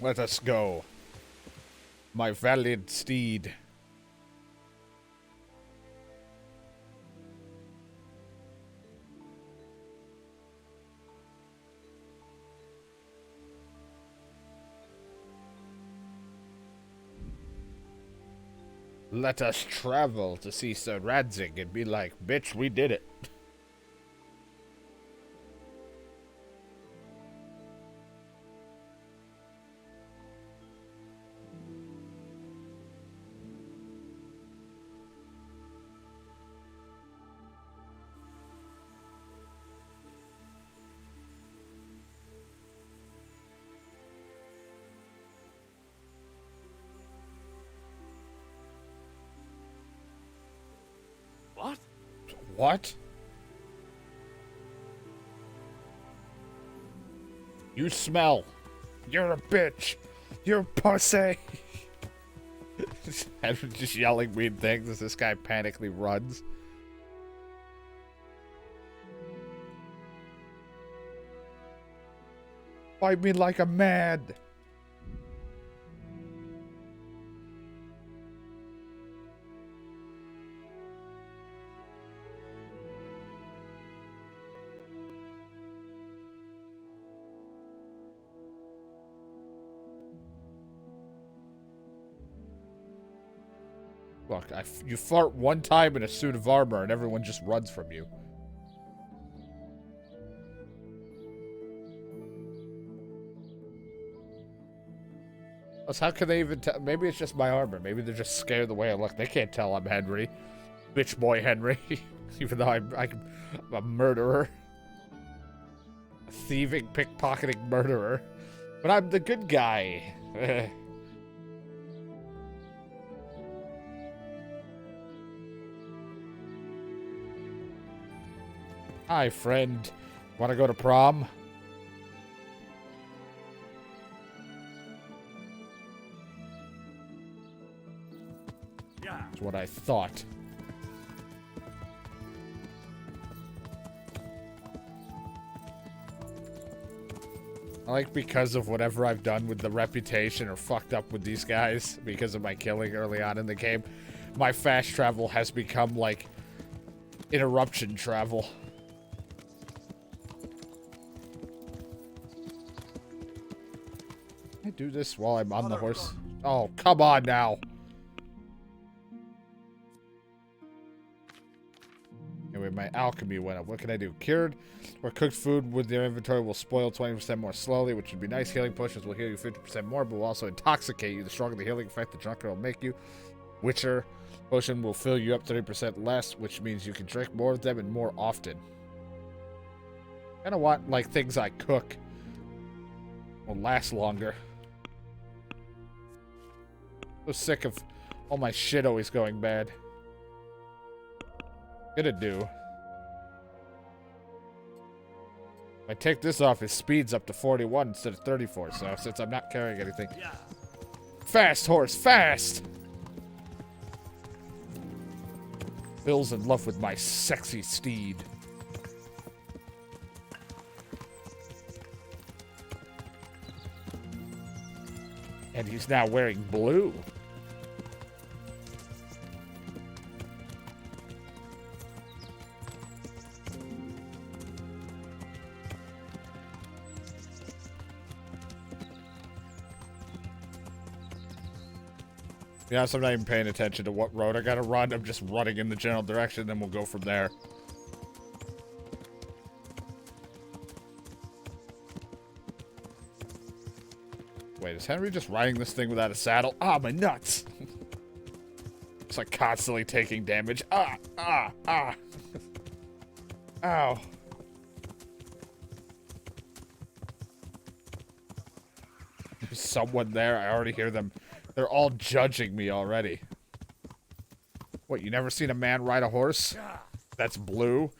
Let us go, my valiant steed. Let us travel to see Sir Radzig and be like, bitch, we did it. What? What? You smell. You're a bitch. You're a pussy. Just yelling mean things as this guy panically runs. Fight me like a man. Look, you fart one time in a suit of armor and everyone just runs from you. Plus, how can they even tell? Maybe it's just my armor. Maybe they're just scared the way I look. They can't tell I'm Henry. Bitch boy Henry. Even though I'm a murderer. A thieving, pickpocketing murderer. But I'm the good guy. Hi, friend. Want to go to prom? Yeah. That's what I thought. I like because of whatever I've done with the reputation or fucked up with these guys because of my killing early on in the game, my fast travel has become like interruption travel. Can I do this while I'm on the horse? Oh, come on now. Anyway, my alchemy went up. What can I do? Cured or cooked food with your inventory will spoil 20% more slowly, which would be nice. Healing potions will heal you 50% more, but will also intoxicate you. The stronger the healing effect, the drunker it will make you. Witcher potion will fill you up 30% less, which means you can drink more of them and more often. Kind of want, like, things I cook will last longer. So sick of all my shit always going bad. Gonna do. If I take this off, his speed's up to 41 instead of 34, so since I'm not carrying anything. Yeah. Fast, horse, fast! Bill's in love with my sexy steed. And he's now wearing blue. Yeah, so I'm not even paying attention to what road I gotta run. I'm just running in the general direction, then we'll go from there. Wait, is Henry just riding this thing without a saddle? Ah, my nuts! It's like constantly taking damage. Ah, ah, ah. Ow. There's someone there. I already hear them. They're all judging me already. What, you never seen a man ride a horse that's blue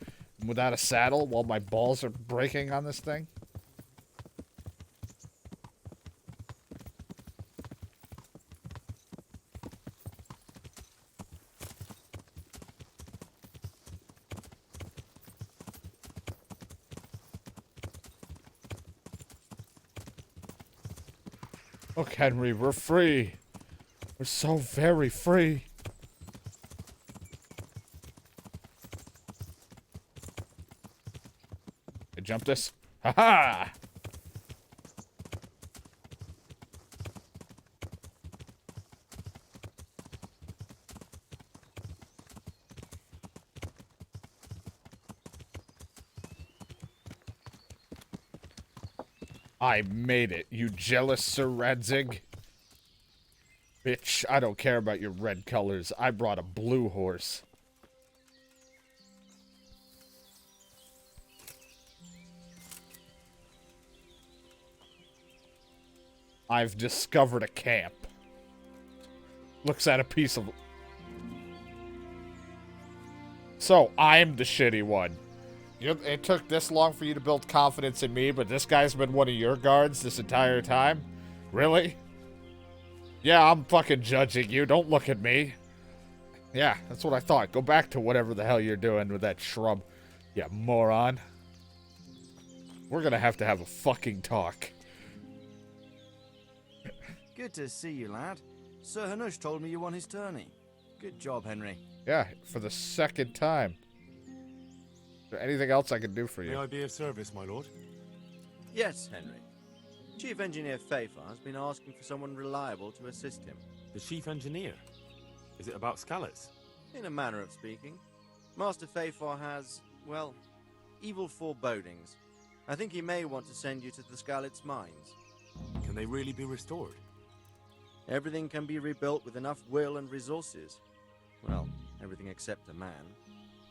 without a saddle while my balls are breaking on this thing? Look, Henry, we're free. We're so very free. I jump this. Ha-ha! I made it, you jealous Sir Radzig. Bitch, I don't care about your red colors. I brought a blue horse. I've discovered a camp. Looks at a piece of... So, I'm the shitty one. It took this long for you to build confidence in me, but this guy's been one of your guards this entire time? Really? Yeah, I'm fucking judging you. Don't look at me. Yeah, that's what I thought. Go back to whatever the hell you're doing with that shrub. You moron. We're gonna have a fucking talk. Good to see you, lad. Sir Hanush told me you won his tourney. Good job, Henry. Yeah, for the second time. Is there anything else I can do for you? May I be of service, my lord? Yes, Henry. Chief Engineer Fafar has been asking for someone reliable to assist him. The chief engineer? Is it about Skalitz? In a manner of speaking. Master Fafar has, well, evil forebodings. I think he may want to send you to the Skalitz mines. Can they really be restored? Everything can be rebuilt with enough will and resources. Well, everything except a man.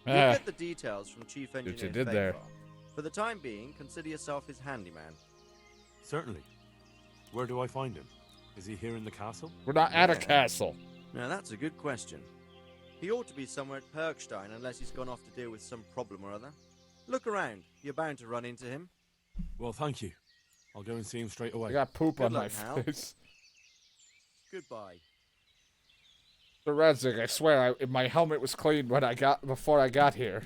You'll get the details from Chief Engineer did there. Fafar. For the time being, consider yourself his handyman. Certainly. Where do I find him? Is he here in the castle? We're not at a castle. Now that's a good question. He ought to be somewhere at Perkstein unless he's gone off to deal with some problem or other. Look around. You're bound to run into him. Well, thank you. I'll go and see him straight away. I got poop Good on my luck, Hal. face. Goodbye. The Radzig, I swear, my helmet was clean before I got here.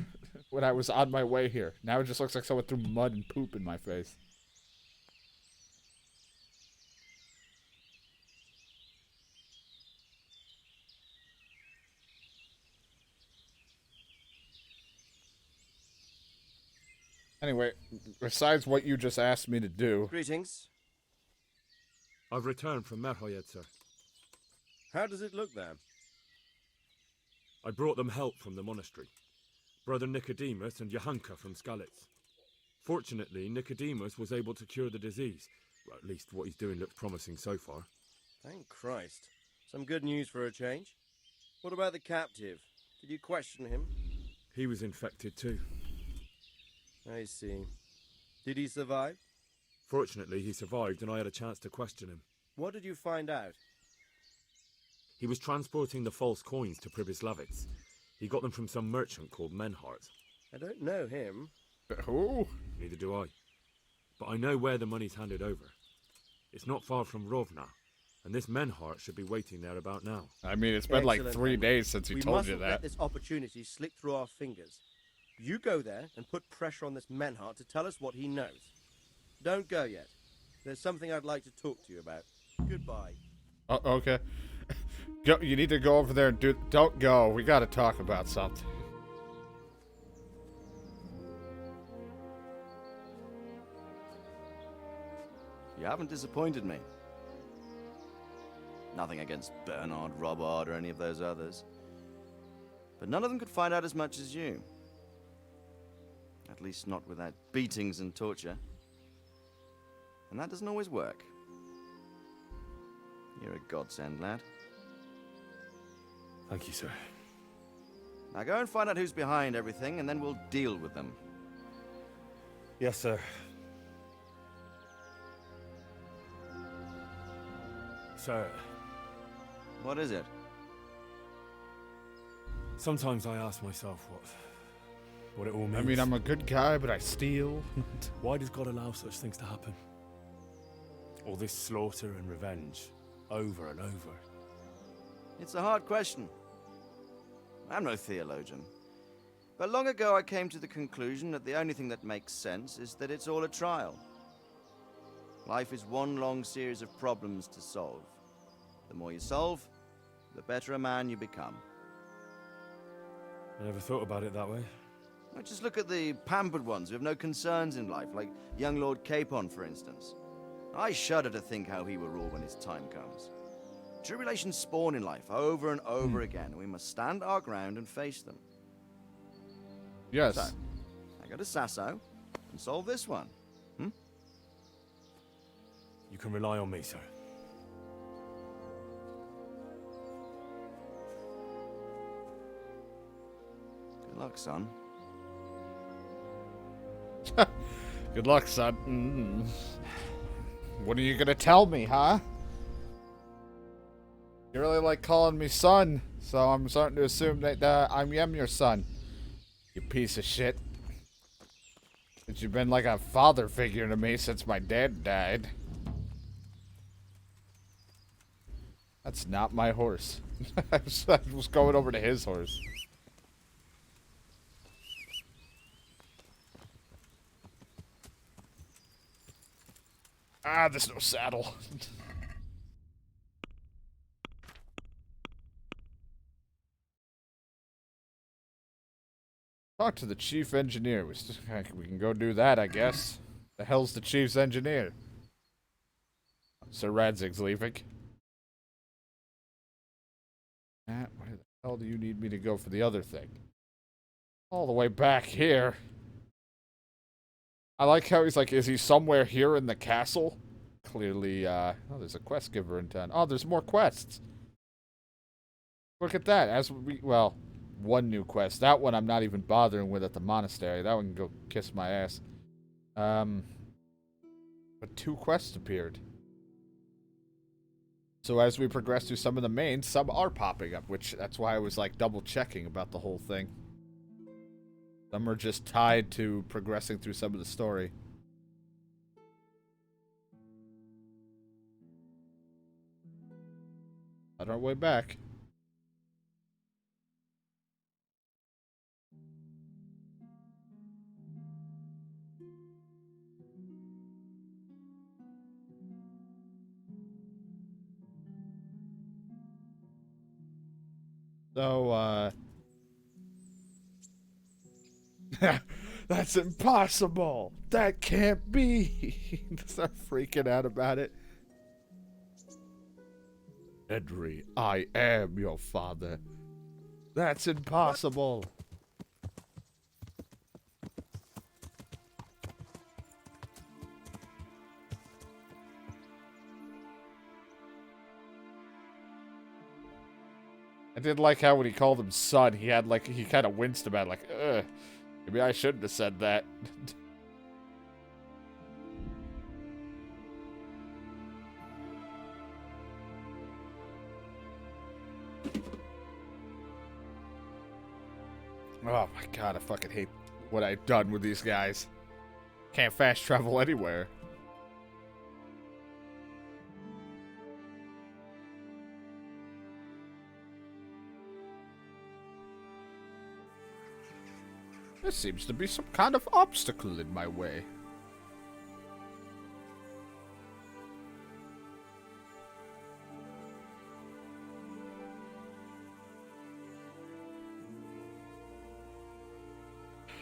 When I was on my way here. Now it just looks like someone threw mud and poop in my face. Anyway, besides what you just asked me to do... Greetings. I've returned from Merhoyed, sir. How does it look there? I brought them help from the monastery. Brother Nicodemus and Johanka from Skalitz. Fortunately, Nicodemus was able to cure the disease. Well, at least what he's doing looks promising so far. Thank Christ. Some good news for a change. What about the captive? Did you question him? He was infected too. I see. Did he survive? Fortunately, he survived and I had a chance to question him. What did you find out? He was transporting the false coins to Pribyslavitz. He got them from some merchant called Menhart. I don't know him. Who? Neither do I. But I know where the money's handed over. It's not far from Rovna, and this Menhart should be waiting there about now. I mean, it's been like Excellent, 3 Henry. days since he told you We mustn't that. let this opportunity slip through our fingers. You go there and put pressure on this Menhart to tell us what he knows. Don't go yet. There's something I'd like to talk to you about. Goodbye. Oh, okay. Go, you need to go over there and do... Don't go. We gotta talk about something. You haven't disappointed me. Nothing against Bernard, Robert, or any of those others. But none of them could find out as much as you. At least not without beatings and torture. And that doesn't always work. You're a godsend, lad. Thank you, sir. Now go and find out who's behind everything, and then we'll deal with them. Yes, sir. Sir, What is it? sometimes I ask myself what it all means. I mean, I'm a good guy, but I steal. Why does God allow such things to happen? All this slaughter and revenge, over and over. It's a hard question. I'm no theologian. But long ago I came to the conclusion that the only thing that makes sense is that it's all a trial. Life is one long series of problems to solve. The more you solve, the better a man you become. I never thought about it that way. Now just look at the pampered ones who have no concerns in life, like young Lord Capon, for instance. I shudder to think how he will rule when his time comes. Tribulations spawn in life over and over again, and we must stand our ground and face them. Yes. So, I go to Sasso and solve this one. You can rely on me, sir. Good luck, son. Good luck, son. What are you gonna tell me, huh? You really like calling me son, so I'm starting to assume that I am your son. You piece of shit. That you've been like a father figure to me since my dad died. That's not my horse. I was going over to his horse. Ah, there's no saddle. Talk to the chief engineer. We can go do that, I guess. The hell's the chief's engineer? Sir Radzig's leaving. Matt, where the hell do you need me to go for the other thing? All the way back here. I like how he's like, is he somewhere here in the castle? Clearly, oh, there's a quest giver in town. Oh, there's more quests. Look at that. Well, one new quest. That one I'm not even bothering with at the monastery. That one can go kiss my ass. But 2 quests appeared. So as we progress through some of the mains, some are popping up, which that's why I was like double checking about the whole thing. Some are just tied to progressing through some of the story. On our way back. So, that's impossible! That can't be! Start freaking out about it. Edry, I am your father. That's impossible! I did like how when he called him son, he had like, he kind of winced about it, like, ugh, maybe I shouldn't have said that. Oh my god, I fucking hate what I've done with these guys. Can't fast travel anywhere. There seems to be some kind of obstacle in my way.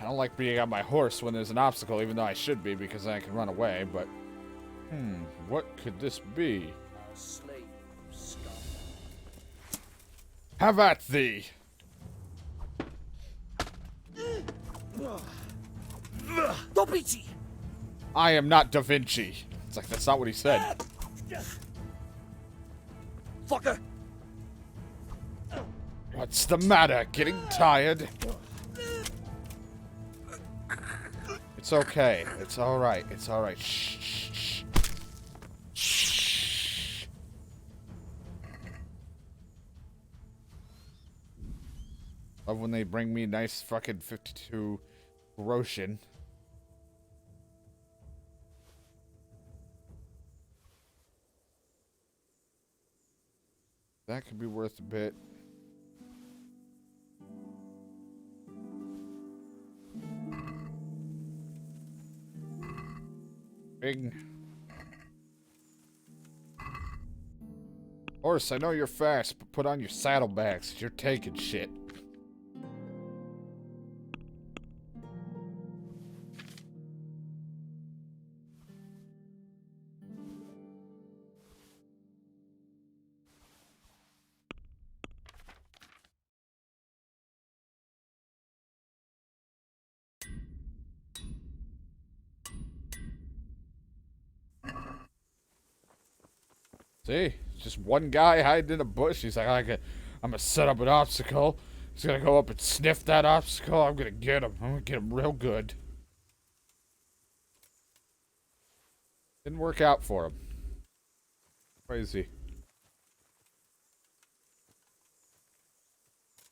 I don't like being on my horse when there's an obstacle, even though I should be because then I can run away, but... what could this be? Have at thee! I am not Da Vinci. It's like, that's not what he said. Fucker! What's the matter? Getting tired? It's okay. It's alright. It's alright. Shh, shh, shh. Shh. Love when they bring me nice fucking 52 Roshan. That could be worth a bit. Bing. Horse, I know you're fast, but put on your saddlebags. You're taking shit. See? Just one guy hiding in a bush. He's like, I'm gonna set up an obstacle. He's gonna go up and sniff that obstacle. I'm gonna get him. I'm gonna get him real good. Didn't work out for him. Crazy.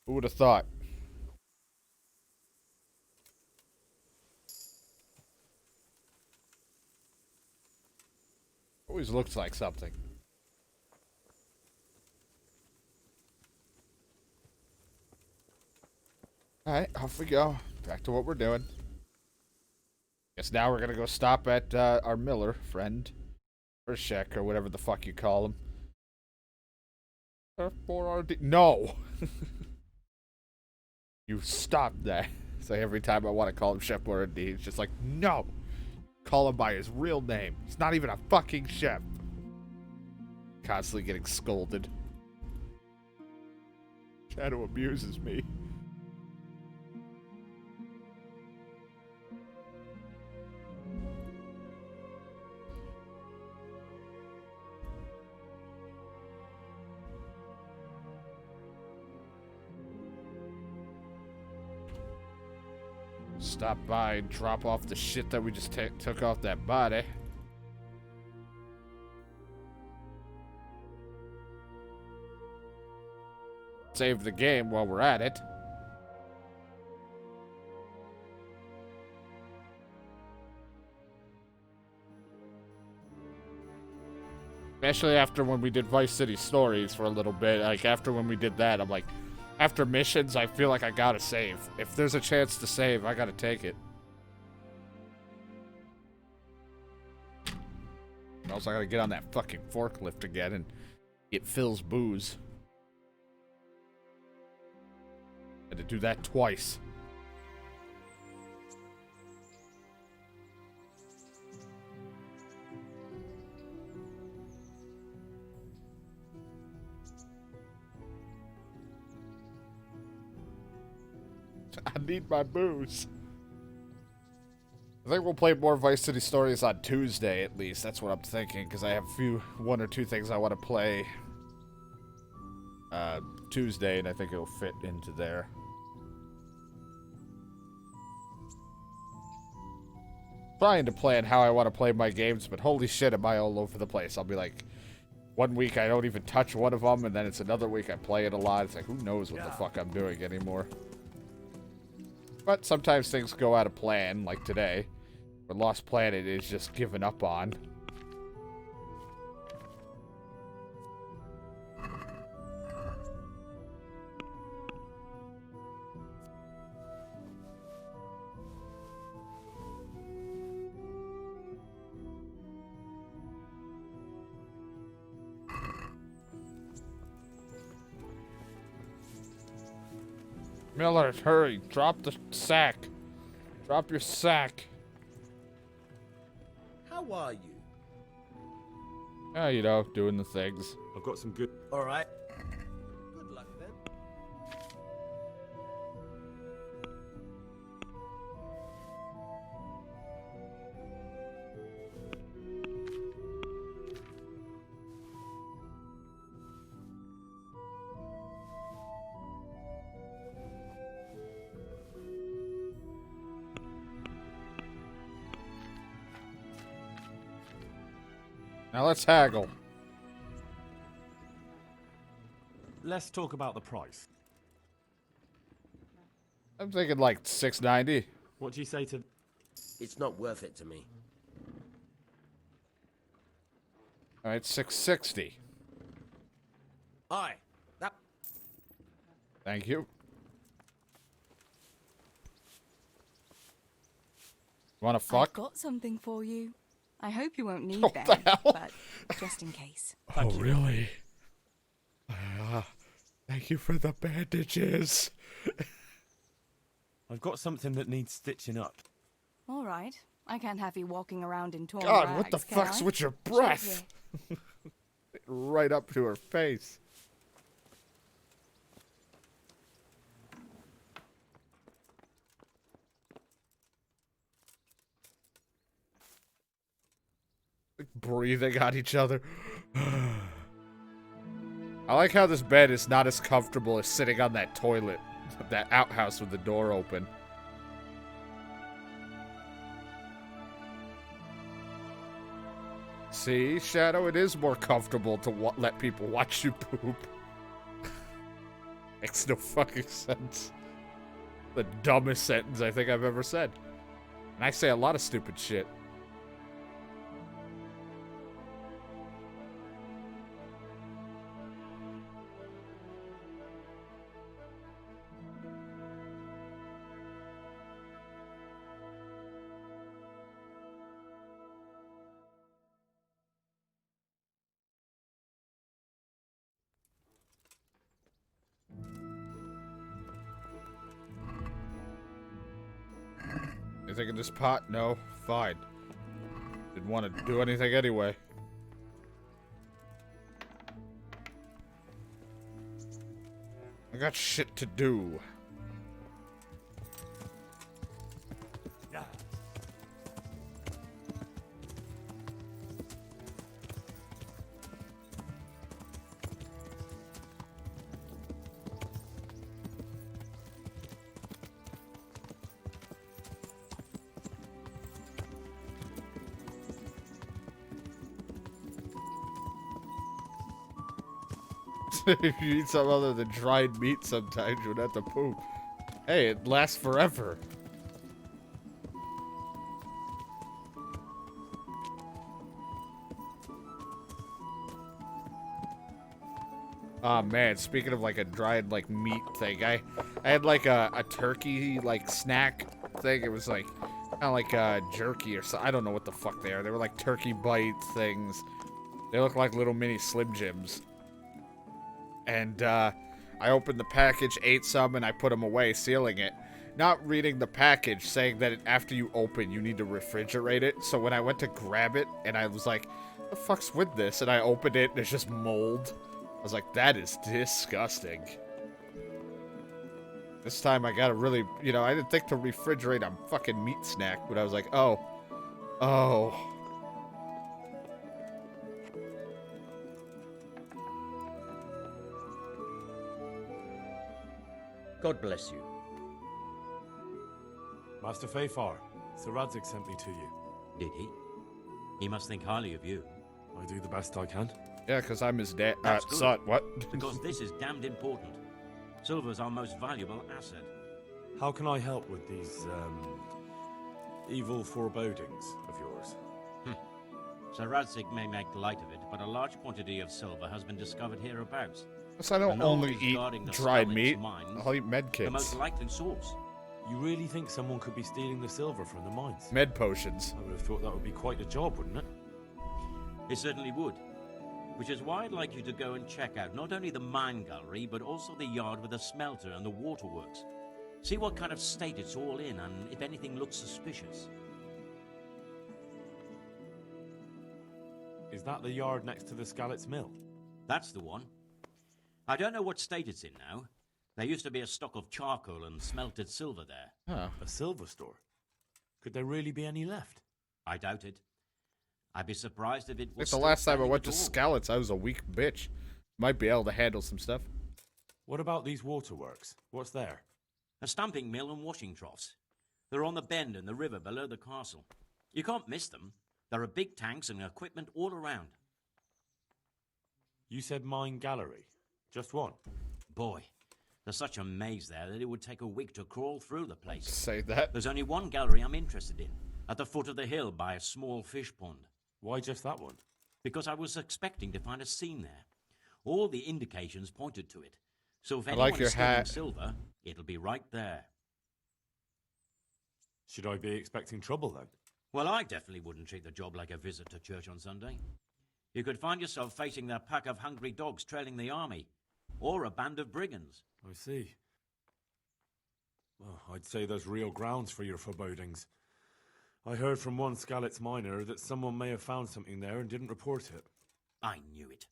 Who would have thought? Always looks like something. Alright, off we go. Back to what we're doing. Guess now we're gonna go stop at our miller friend. Or Shek, or whatever the fuck you call him. F4RD. No! You stop that. So every time I want to call him Chef RD, it's just like, no! Call him by his real name. He's not even a fucking chef. Constantly getting scolded. Shadow abuses me. Stop by and drop off the shit that we just took off that body. Save the game while we're at it. Especially after when we did Vice City Stories for a little bit. Like, after when we did that, I'm like, after missions, I feel like I gotta save. If there's a chance to save, I gotta take it. Also, I gotta get on that fucking forklift again and get Phil's booze. Had to do that twice. I need my booze. I think we'll play more Vice City Stories on Tuesday, at least. That's what I'm thinking, because I have one or two things I want to play Tuesday, and I think it'll fit into there. Trying to plan how I want to play my games, but holy shit, am I all over the place. I'll be like, one week I don't even touch one of them, and then it's another week I play it a lot. It's like, who knows what the fuck I'm doing anymore. But sometimes things go out of plan, like today. But Lost Planet is just given up on. Miller, hurry. Drop the sack. Drop your sack. How are you? You know, doing the things. I've got some good... All right. Good luck then. Now let's haggle. Let's talk about the price. I'm thinking like $6.90. What do you say to... It's not worth it to me. All right, $6.60. Aye. That. Thank you. Want to I've fuck? got something for you. I hope you won't need What them, the hell? but just in case. Oh, really? Thank you for the bandages. I've got something that needs stitching up. All right. I can't have you walking around in torn God, rags, what the can fuck's I? with your Shove breath? Right up to her face. Breathing on each other. I like how this bed is not as comfortable as sitting on that toilet, that outhouse with the door open. See, Shadow, it is more comfortable to let people watch you poop. Makes no fucking sense. The dumbest sentence I think I've ever said. And I say a lot of stupid shit. Anything in this pot? No? Fine. Didn't want to do anything anyway. I got shit to do. If you eat something other than dried meat sometimes, you would have to poop. Hey, it lasts forever. Oh man, speaking of like a dried like meat thing, I had like a turkey like snack thing. It was like kind of like jerky or something. I don't know what the fuck they are. They were like turkey bite things. They look like little mini Slim Jims. And I opened the package, ate some, and I put them away, sealing it. Not reading the package, saying that after you open, you need to refrigerate it. So when I went to grab it, and I was like, the fuck's with this? And I opened it, and it's just mold. I was like, that is disgusting. This time I gotta really, you know, I didn't think to refrigerate a fucking meat snack, but I was like, oh. Oh. God bless you. Master Fayfar, Sir Radzig sent me to you. Did he? He must think highly of you. I do the best I can. Yeah, because I'm his dad. That's good. Son, what? Because this is damned important. Silver's our most valuable asset. How can I help with these, evil forebodings of yours? Sir Radzig may make light of it, but a large quantity of silver has been discovered hereabouts. So I don't And only always eat guarding the dried Skullet's meat. mines, I'll eat med the most kits. likely source. You really think someone could be stealing the silver from the mines? Med potions. I would have thought that would be quite a job, wouldn't it? It certainly would. Which is why I'd like you to go and check out not only the mine gallery, but also the yard with the smelter and the waterworks. See what kind of state it's all in, and if anything looks suspicious. Is that the yard next to the Skallet's mill? That's the one. I don't know what state it's in now. There used to be a stock of charcoal and smelted silver there. Huh. A silver store? Could there really be any left? I doubt it. I'd be surprised if it I think was the still last time I standing went to at all. Skalitz, I was a weak bitch. Might be able to handle some stuff. What about these waterworks? What's there? A stamping mill and washing troughs. They're on the bend in the river below the castle. You can't miss them. There are big tanks and equipment all around. You said mine gallery. Just one. Boy, there's such a maze there that it would take a week to crawl through the place. Say that. There's only one gallery I'm interested in, at the foot of the hill by a small fish pond. Why just that one? Because I was expecting to find a scene there. All the indications pointed to it. So if I anyone like your is stealing hat. silver, it'll be right there. Should I be expecting trouble then? Well, I definitely wouldn't treat the job like a visit to church on Sunday. You could find yourself facing that pack of hungry dogs trailing the army, or a band of brigands. I see. Well, I'd say there's real grounds for your forebodings. I heard from one Skalitz miner that someone may have found something there and didn't report it. I knew it.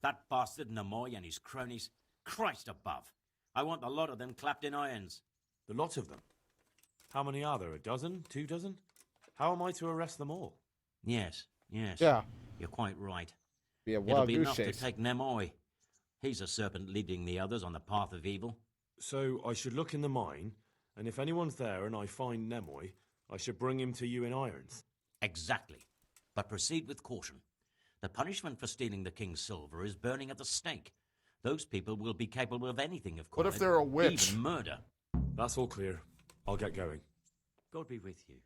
That bastard Nemoy and his cronies. Christ above. I want the lot of them clapped in irons. The lot of them? How many are there? A dozen? 2 dozen? How am I to arrest them all? Yes. Yeah. You're quite right. Be a It'll wild be goose enough to chase. take Nemoy. He's a serpent leading the others on the path of evil. So I should look in the mine, and if anyone's there and I find Nemoy, I should bring him to you in irons. Exactly. But proceed with caution. The punishment for stealing the king's silver is burning at the stake. Those people will be capable of anything, of course. What if they're a witch? Even murder. That's all clear. I'll get going. God be with you.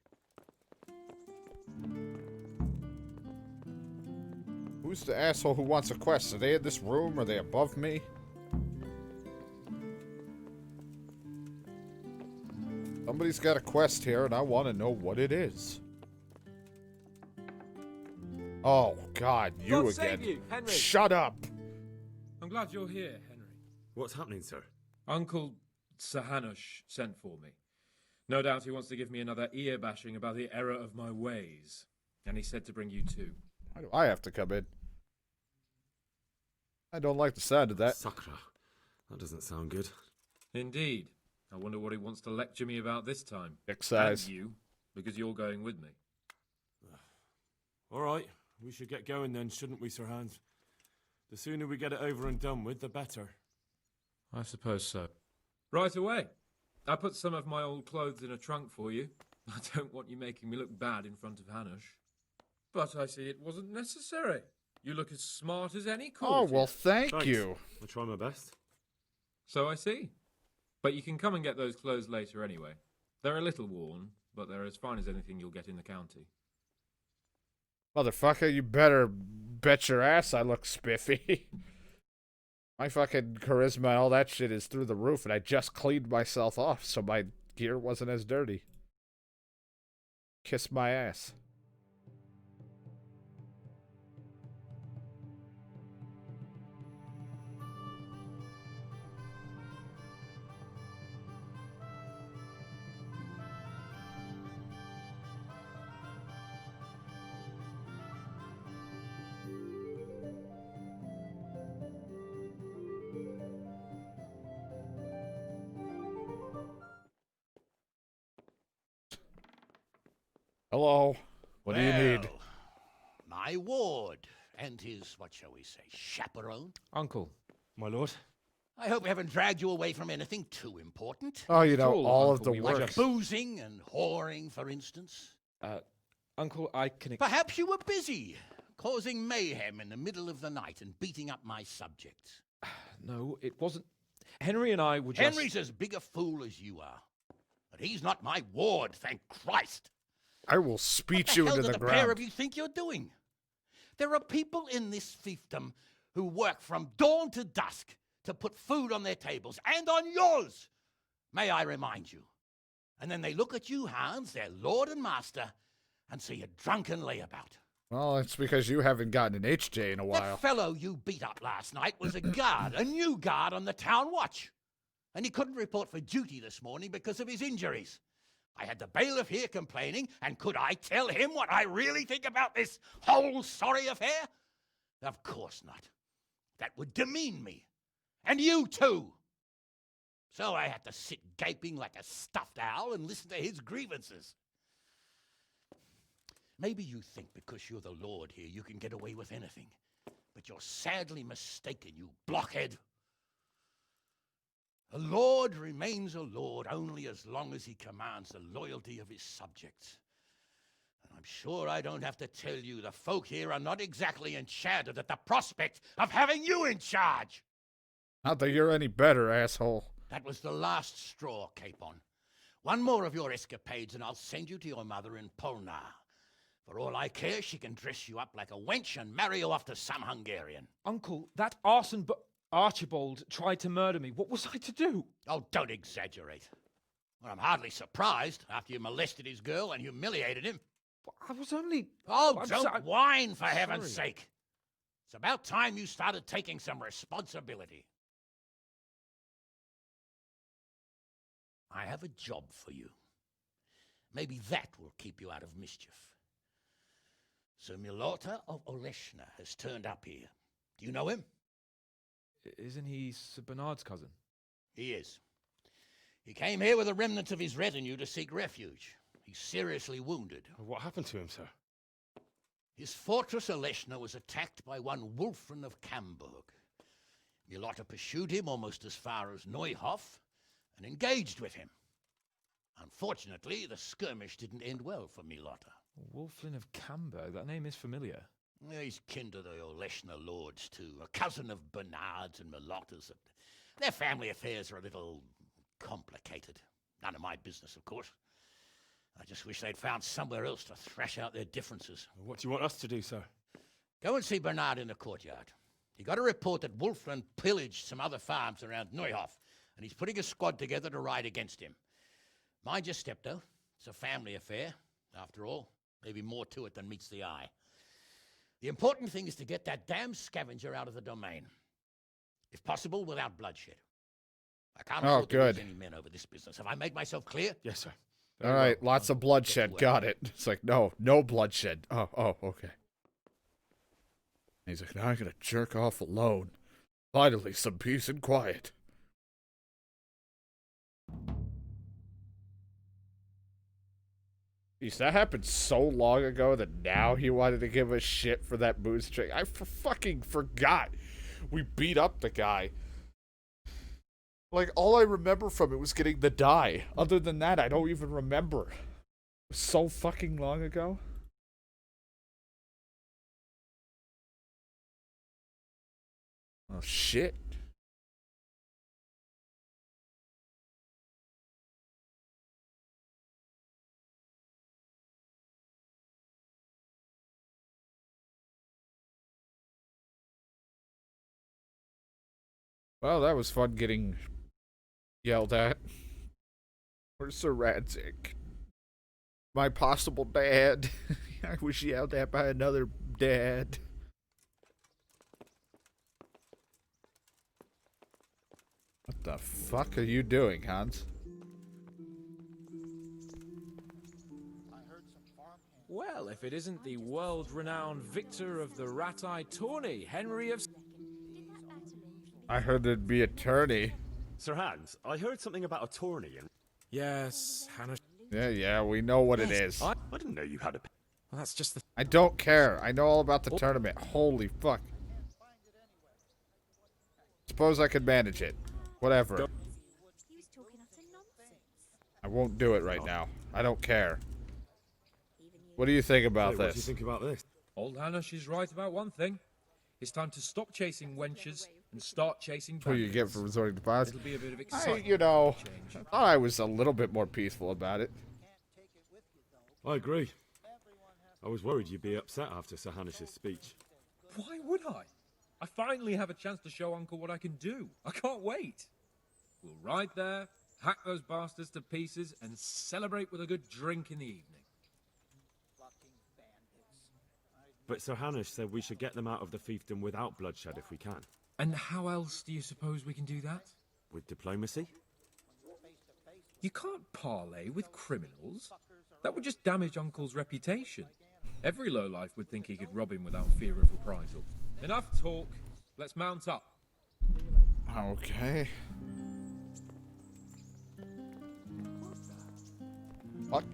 Who's the asshole who wants a quest? Are they in this room? Are they above me? Somebody's got a quest here, and I want to know what it is. Oh, God, you God again. save you, Henry. Shut up. I'm glad you're here, Henry. What's happening, sir? Uncle Sahanush sent for me. No doubt he wants to give me another ear bashing about the error of my ways. And he said to bring you too. Why do I have to come in? I don't like the sound of that. Sakra. That doesn't sound good. Indeed. I wonder what he wants to lecture me about this time. Dick size. And you, because you're going with me. All right. We should get going then, shouldn't we, Sir Hans? The sooner we get it over and done with, the better. I suppose so. Right away. I put some of my old clothes in a trunk for you. I don't want you making me look bad in front of Hanush. But I see it wasn't necessary. You look as smart as any Oh, courtier. well, thank Thanks. you. I'll try my best. So I see. But you can come and get those clothes later anyway. They're a little worn, but they're as fine as anything you'll get in the county. Motherfucker, you better bet your ass I look spiffy. My fucking charisma and all that shit is through the roof, and I just cleaned myself off, so my gear wasn't as dirty. Kiss my ass. Hello. What do you need? Well, my ward and his, what shall we say, chaperone. Uncle. My lord? I hope we haven't dragged you away from anything too important. Oh, you know, Cool, all of Uncle, the we work. just- Boozing and whoring, for instance. Uncle, I can... Perhaps you were busy, causing mayhem in the middle of the night and beating up my subjects. No, it wasn't... Henry and I were just... Henry's as big a fool as you are. But he's not my ward, thank Christ. I will speech What you the hell into do the the pair of ground. you think you're doing? There are people in this fiefdom who work from dawn to dusk to put food on their tables and on yours, may I remind you. And then they look at you, Hans, their lord and master, and see a drunken layabout. Well, it's because you haven't gotten an HJ in a while. That fellow you beat up last night was a guard, a new guard on the town watch. And he couldn't report for duty this morning because of his injuries. I had the bailiff here complaining, and could I tell him what I really think about this whole sorry affair? Of course not. That would demean me. And you too. So I had to sit gaping like a stuffed owl and listen to his grievances. Maybe you think because you're the lord here you can get away with anything. But you're sadly mistaken, you blockhead. A lord remains a lord only as long as he commands the loyalty of his subjects. And I'm sure I don't have to tell you the folk here are not exactly enchanted at the prospect of having you in charge. Not that you're any better, asshole. That was the last straw, Capon. One more of your escapades and I'll send you to your mother in Polnar. For all I care, she can dress you up like a wench and marry you off to some Hungarian. Uncle, that arson Archibald tried to murder me. What was I to do? Oh, don't exaggerate. Well, I'm hardly surprised after you molested his girl and humiliated him. I was only... Oh, I'm don't whine, for sorry. heaven's sake. It's about time you started taking some responsibility. I have a job for you. Maybe that will keep you out of mischief. Sir Milota of Oleshna has turned up here. Do you know him? Isn't he Sir Bernard's cousin? He is. He came here with a remnant of his retinue to seek refuge. He's seriously wounded. What happened to him, sir? His fortress Oleshna was attacked by one Wulfrin of Camburg. Milota pursued him almost as far as Neuhof and engaged with him. Unfortunately, the skirmish didn't end well for Milota. Wulflin of Camber. That name is familiar. He's kin to the Oleshna lords, too. A cousin of Bernard's and Milota's. Their family affairs are a little complicated. None of my business, of course. I just wish they'd found somewhere else to thrash out their differences. What do you want us to do, sir? Go and see Bernard in the courtyard. He got a report that Wulflin pillaged some other farms around Neuhof, and he's putting a squad together to ride against him. Mind your step, though. It's a family affair, after all. Maybe more to it than meets the eye. The important thing is to get that damn scavenger out of the domain. If possible, without bloodshed. I can't afford to lose any men over this business. Have I made myself clear? Yes, sir. All right, lots of bloodshed. Got it. It's like, no bloodshed. Oh, okay. He's like, now I'm gonna jerk off alone. Finally, some peace and quiet. Jeez, that happened so long ago that now he wanted to give us shit for that mood string. I fucking forgot. We beat up the guy. Like, all I remember from it was getting the die. Other than that, I don't even remember. It was so fucking long ago. Oh, shit. Well, that was fun getting yelled at. Where's Sir Radzik? My possible dad. I was yelled at by another dad. What the fuck are you doing, Hans? Well, if it isn't the world-renowned victor of the Rat-Eye tourney, Henry of... I heard there'd be a tourney. Sir Hans, I heard something about a tourney and... Yes, Hannah... Yeah, we know what it is. I didn't know you had a... Well, that's just the... I don't care. I know all about the tournament. Holy fuck. Suppose I could manage it. Whatever. I won't do it right now. I don't care. What do you think about this? What do you think about this? Old Hannah, she's right about one thing. It's time to stop chasing wenches and start chasing bandits. What do you get for resorting to violence? It'll be a bit of excitement. I thought I was a little bit more peaceful about it. I agree. I was worried you'd be upset after Sir Hanish's speech. Why would I? I finally have a chance to show Uncle what I can do. I can't wait. We'll ride there, hack those bastards to pieces, and celebrate with a good drink in the evening. But Sir Hanish said we should get them out of the fiefdom without bloodshed if we can. And how else do you suppose we can do that? With diplomacy? You can't parley with criminals. That would just damage Uncle's reputation. Every lowlife would think he could rob him without fear of reprisal. Enough talk. Let's mount up. Okay. What?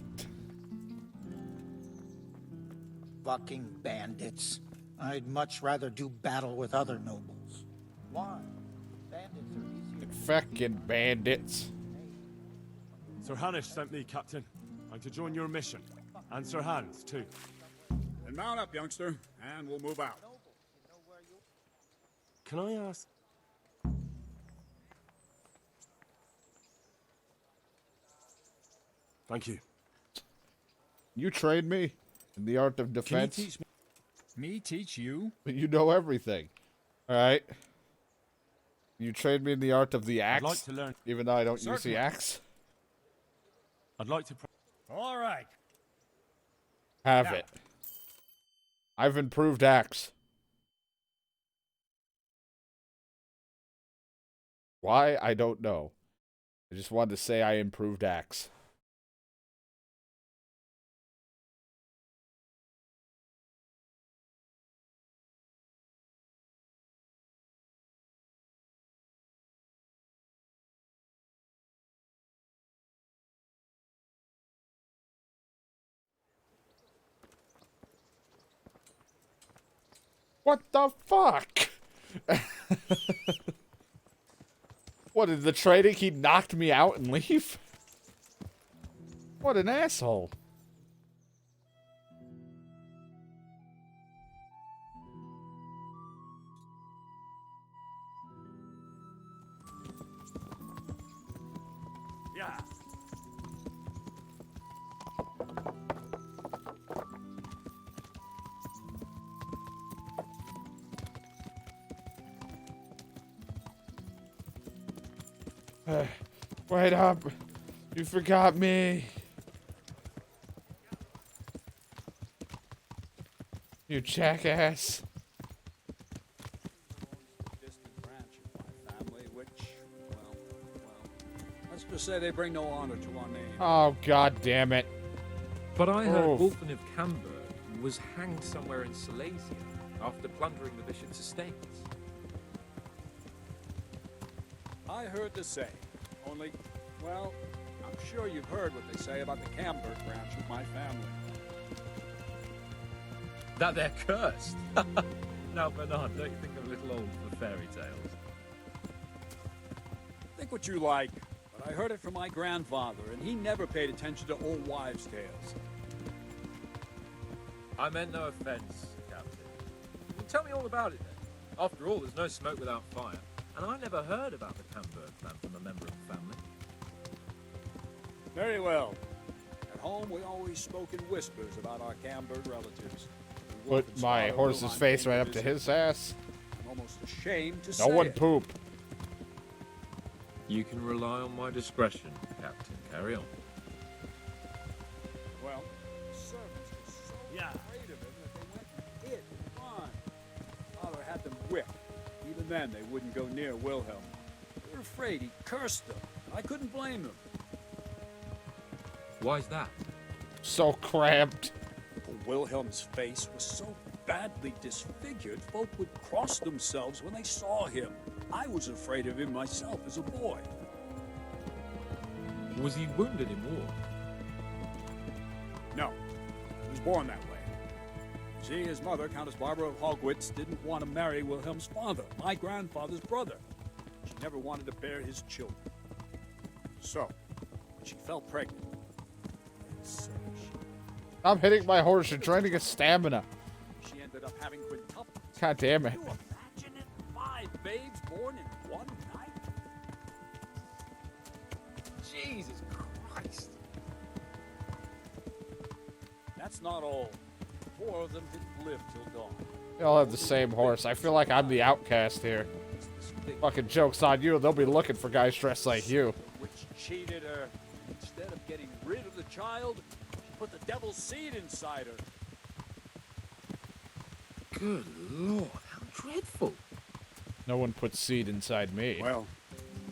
Fucking bandits. I'd much rather do battle with other nobles. Why? Bandits are easier. Fucking bandits. Sir Hanish sent me, Captain. I'm to join your mission. And Sir Hans, too. Then mount up, youngster, and we'll move out. Can I ask... Thank you. You trained me in the art of defense. Can you teach me? Me teach you? But you know everything. Alright. You trained me in the art of the axe. I'd like to learn. Even though I don't use Certainly. the axe. I'd like to... All right. Have Now. it. I've improved axe. Why? I don't know. I just wanted to say I improved axe. What the fuck? What, did the trading he knocked me out and leave? What an asshole. Yeah. Wait up. You forgot me. You jackass. Distant branch of my family, which, well, let's just say they bring no honor to our name. Oh, god damn it. But I heard Oof. Wolfen of Camberg was hanged somewhere in Silesia after plundering the bishop's estates. I heard the same. Only, well, I'm sure you've heard what they say about the Camberg branch of my family. That they're cursed. Now, Bernard, don't you think I'm a little old for fairy tales? Think what you like, but I heard it from my grandfather, and he never paid attention to old wives' tales. I meant no offense, Captain. Tell me all about it then. After all, there's no smoke without fire, and I never heard about the Camberg clan from a member of the family. Very well. At home, we always spoke in whispers about our Camberg relatives. Put my horse's face right up to his ass. I'm almost ashamed to say No one it. poop. You can rely on my discretion, Captain. Carry on. Well, the servants were so afraid of him that they went and hid and run. Father had them whipped. Even then, they wouldn't go near Wilhelm. They were afraid he cursed them. I couldn't blame them. Why's that? So cramped. Wilhelm's face was so badly disfigured, folk would cross themselves when they saw him. I was afraid of him myself as a boy. Was he wounded in war? No, he was born that way. You see, his mother, Countess Barbara of Hogwitz, didn't want to marry Wilhelm's father, my grandfather's brother. She never wanted to bear his children. So, when she fell pregnant, so I'm hitting my horse. You're draining his stamina. she ended up having quintuplets. God damn it. Can you imagine it? 5 babes born in one night? Jesus Christ. That's not all. 4 of them didn't live till dawn. They all have the same horse. I feel like I'm the outcast here. Fucking joke's on you. They'll be looking for guys dressed like you. Which cheated her. Instead of getting rid of the child, she put the devil's seed inside her. Good Lord, how dreadful. No one puts seed inside me. Well,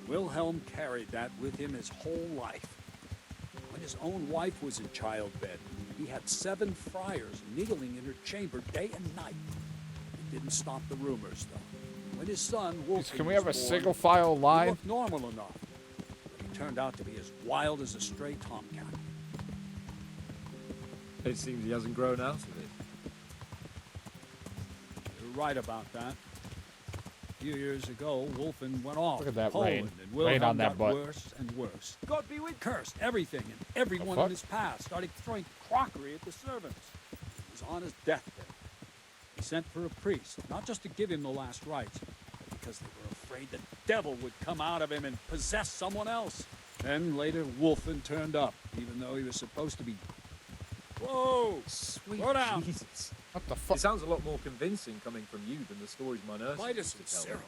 Wilhelm carried that with him his whole life. When his own wife was in childbed, he had 7 friars kneeling in her chamber day and night. It didn't stop the rumors, though. When his son, Wolfen, Can we have a was born, single file he line? looked normal enough. But he turned out to be as wild as a stray tomcat. It seems he hasn't grown out of it. You're right about that. A few years ago, Wolfen went off Look at to that Poland, rain. and Rain Wilhelm on that got butt. worse and worse. God be with cursed everything and everyone fuck? in his past, started throwing crockery at the servants. He was on his deathbed. He sent for a priest, not just to give him the last rites, but because they were afraid the devil would come out of him and possess someone else. Then later, Wolfen turned up, even though he was supposed to be... Whoa! Sweet Slow down. Jesus. What the fuck? It sounds a lot more convincing coming from you than the stories my nurse Vitus used and to tell me. Cyril.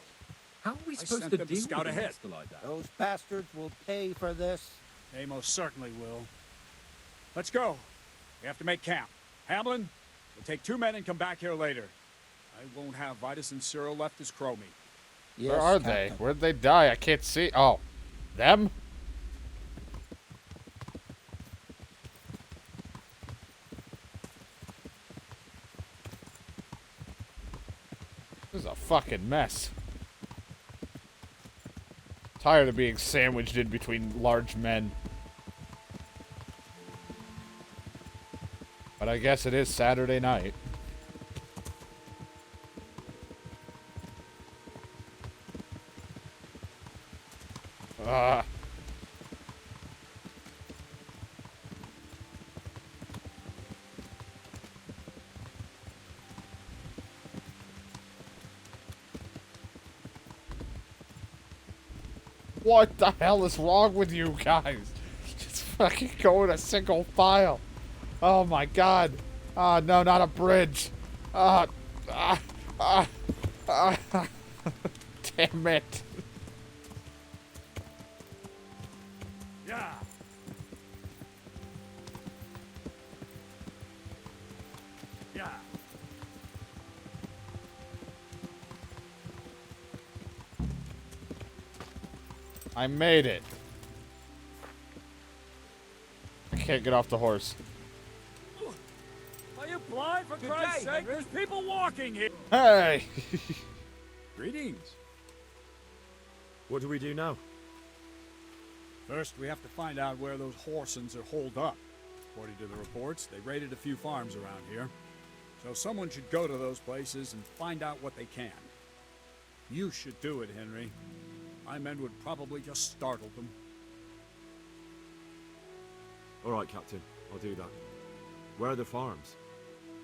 How are we I supposed sent to them to deal scout with a ahead. monster like that? Those bastards will pay for this. They most certainly will. Let's go. We have to make camp. Hamlin, we'll take 2 men and come back here later. I won't have Vitus and Cyril left as crow meat. Yes, Where are Captain. they? Where'd they die? I can't see. Oh. Them? fucking mess. Tired of being sandwiched in between large men. But I guess it is Saturday night. What the hell is wrong with you guys? Just fucking go in a single file. Oh my god. Ah, no, not a bridge. Damn it. Yeah. Yeah. I made it. I can't get off the horse. Are you blind, for Christ's sake? There's people walking here. Hey! Greetings. What do we do now? First, we have to find out where those Horsons are holed up. According to the reports, they raided a few farms around here. So someone should go to those places and find out what they can. You should do it, Henry. My men would probably just startle them. All right, Captain. I'll do that. Where are the farms?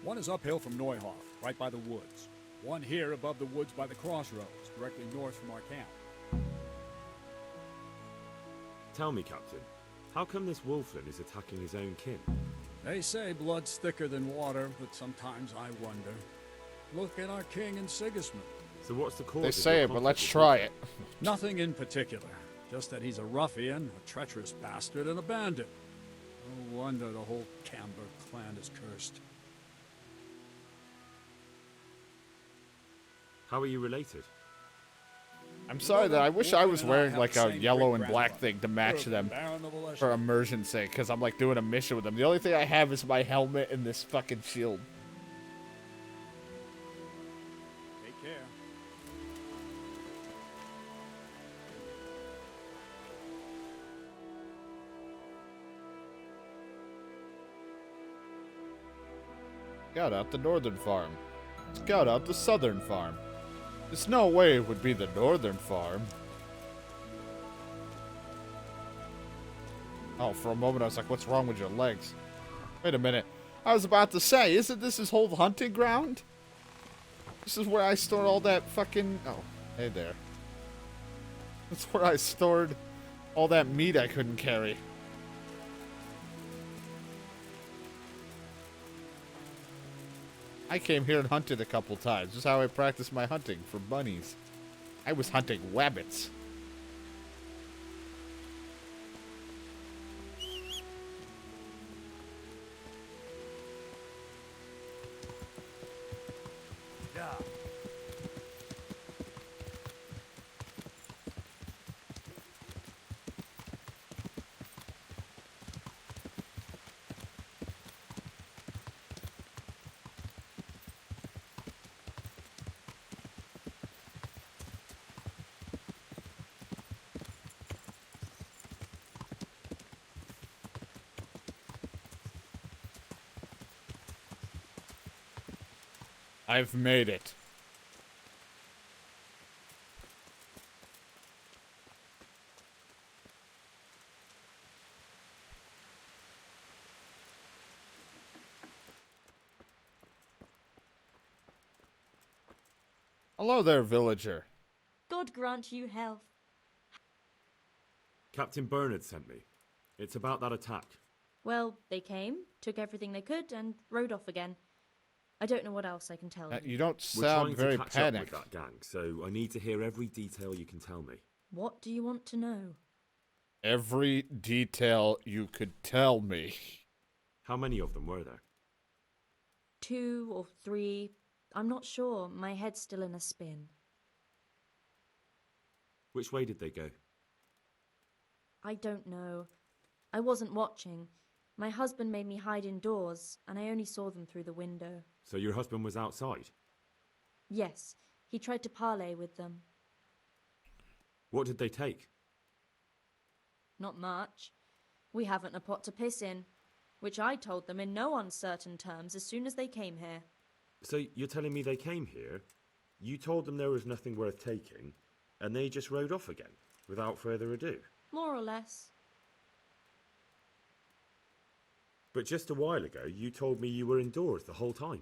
One is uphill from Neuhoff, right by the woods. One here above the woods by the crossroads, directly north from our camp. Tell me, Captain, how come this wolfling is attacking his own kin? They say blood's thicker than water, but sometimes I wonder. Look at our king and Sigismund. So what's the cause? They of say the it, but let's conflict try it. Nothing in particular. Just that he's a ruffian, a treacherous bastard, and a bandit. No wonder the whole Camber clan is cursed. How are you related? I'm sorry that I wish I was wearing like a yellow and black thing to match them for immersion's sake, because I'm like doing a mission with them. The only thing I have is my helmet and this fucking shield. Take care. Scout out the northern farm. Scout out the southern farm. There's no way it would be the northern farm. Oh, for a moment I was like, what's wrong with your legs? Wait a minute. I was about to say, isn't this his whole hunting ground? This is where I stored all that fucking... Oh, hey there. That's where I stored all that meat I couldn't carry. I came here and hunted a couple times. This is how I practiced my hunting for bunnies. I was hunting wabbits. Yeah. I've made it. Hello there, villager. God grant you health. Captain Bernard sent me. It's about that attack. Well, they came, took everything they could, and rode off again. I don't know what else I can tell you. You don't We're sound trying very to catch panicked. up with that gang, so I need to hear every detail you can tell me. What do you want to know? Every detail you could tell me. How many of them were there? 2 or 3. I'm not sure. My head's still in a spin. Which way did they go? I don't know. I wasn't watching. My husband made me hide indoors, and I only saw them through the window. So your husband was outside? Yes, He tried to parley with them. What did they take? Not much. We haven't a pot to piss in, which I told them in no uncertain terms as soon as they came here. So you're telling me they came here, you told them there was nothing worth taking, and they just rode off again, without further ado? More or less. But just a while ago, you told me you were indoors the whole time.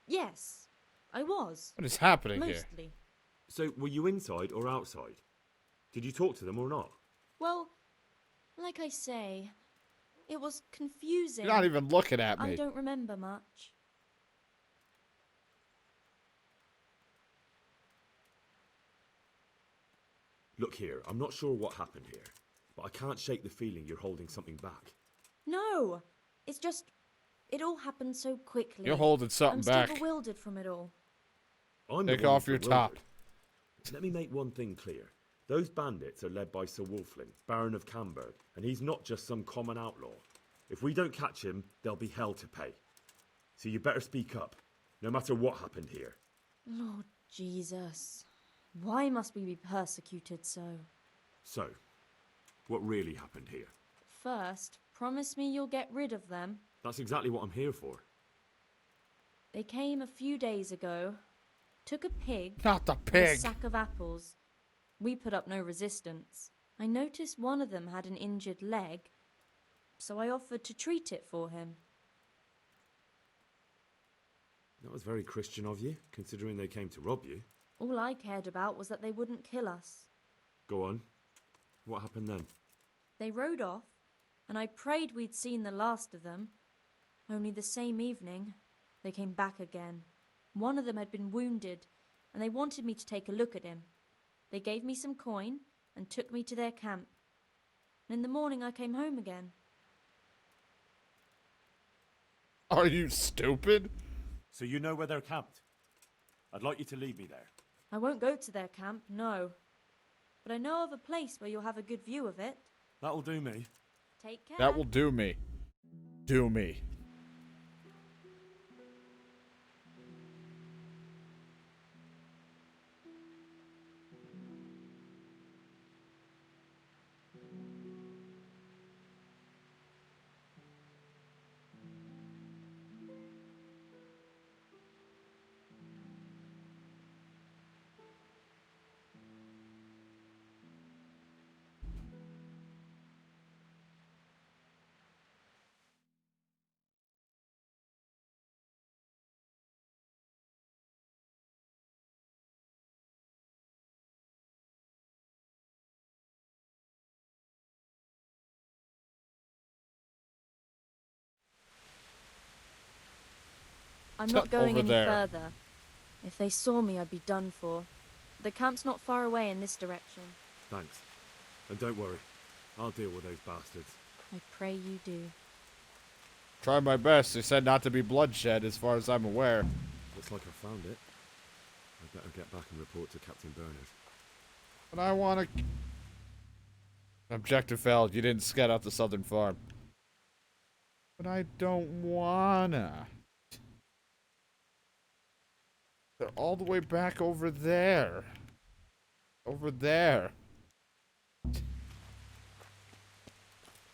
Yes. I was. What is happening here? Mostly. So were you inside or outside? Did you talk to them or not? Well, like I say, it was confusing. You're not even looking at me. I don't remember much. Look here, I'm not sure what happened here, but I can't shake the feeling you're holding something back. No, it's just, it all happened so quickly. You're holding something I'm back. still bewildered from it all. Take off your top. Let me make one thing clear. Those bandits are led by Sir Wolfling, Baron of Camberg, and he's not just some common outlaw. If we don't catch him, there'll be hell to pay. So you better speak up, no matter what happened here. Lord Jesus, why must we be persecuted so? So, what really happened here? First, promise me you'll get rid of them. That's exactly what I'm here for. They came a few days ago, took a pig, Not the and a pig. sack of apples. We put up no resistance. I noticed one of them had an injured leg, so I offered to treat it for him. That was very Christian of you, considering they came to rob you. All I cared about was that they wouldn't kill us. Go on. What happened then? They rode off, and I prayed we'd seen the last of them. Only the same evening, they came back again. One of them had been wounded, and they wanted me to take a look at him. They gave me some coin and took me to their camp. And in the morning I came home again. Are you stupid? So you know where they're camped? I'd like you to lead me there. I won't go to their camp, no. But I know of a place where you'll have a good view of it. That'll do me. Take care. That will do me. Do me. I'm not going Over any there. further. If they saw me, I'd be done for. The camp's not far away in this direction. Thanks. And don't worry, I'll deal with those bastards. I pray you do. Try my best. They said not to be bloodshed, as far as I'm aware. Looks like I found it. I better get back and report to Captain Bernard. But I want to... Objective failed. You didn't scout out the southern farm. But I don't wanna. They're all the way back over there. Over there.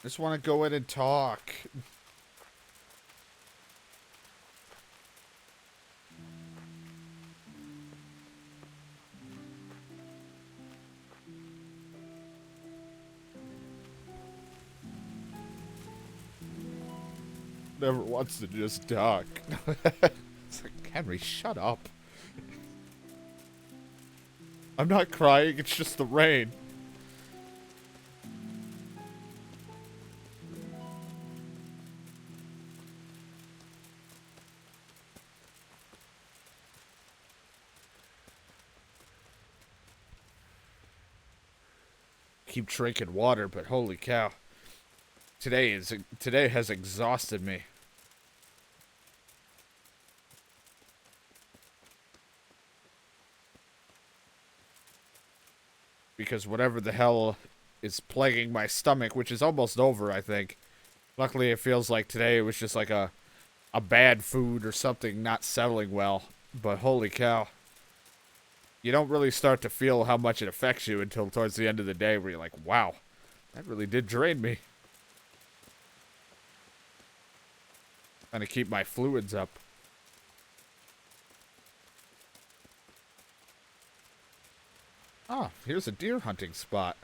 Just want to go in and talk. Never wants to just talk. It's like, Henry, shut up. I'm not crying, it's just the rain. Keep drinking water, but holy cow. Today has exhausted me. Because whatever the hell is plaguing my stomach, which is almost over, I think. Luckily, it feels like today was just like a bad food or something not settling well. But holy cow. you don't really start to feel how much it affects you until towards the end of the day where you're like, wow, that really did drain me. Trying to keep my fluids up. Ah, here's a deer hunting spot.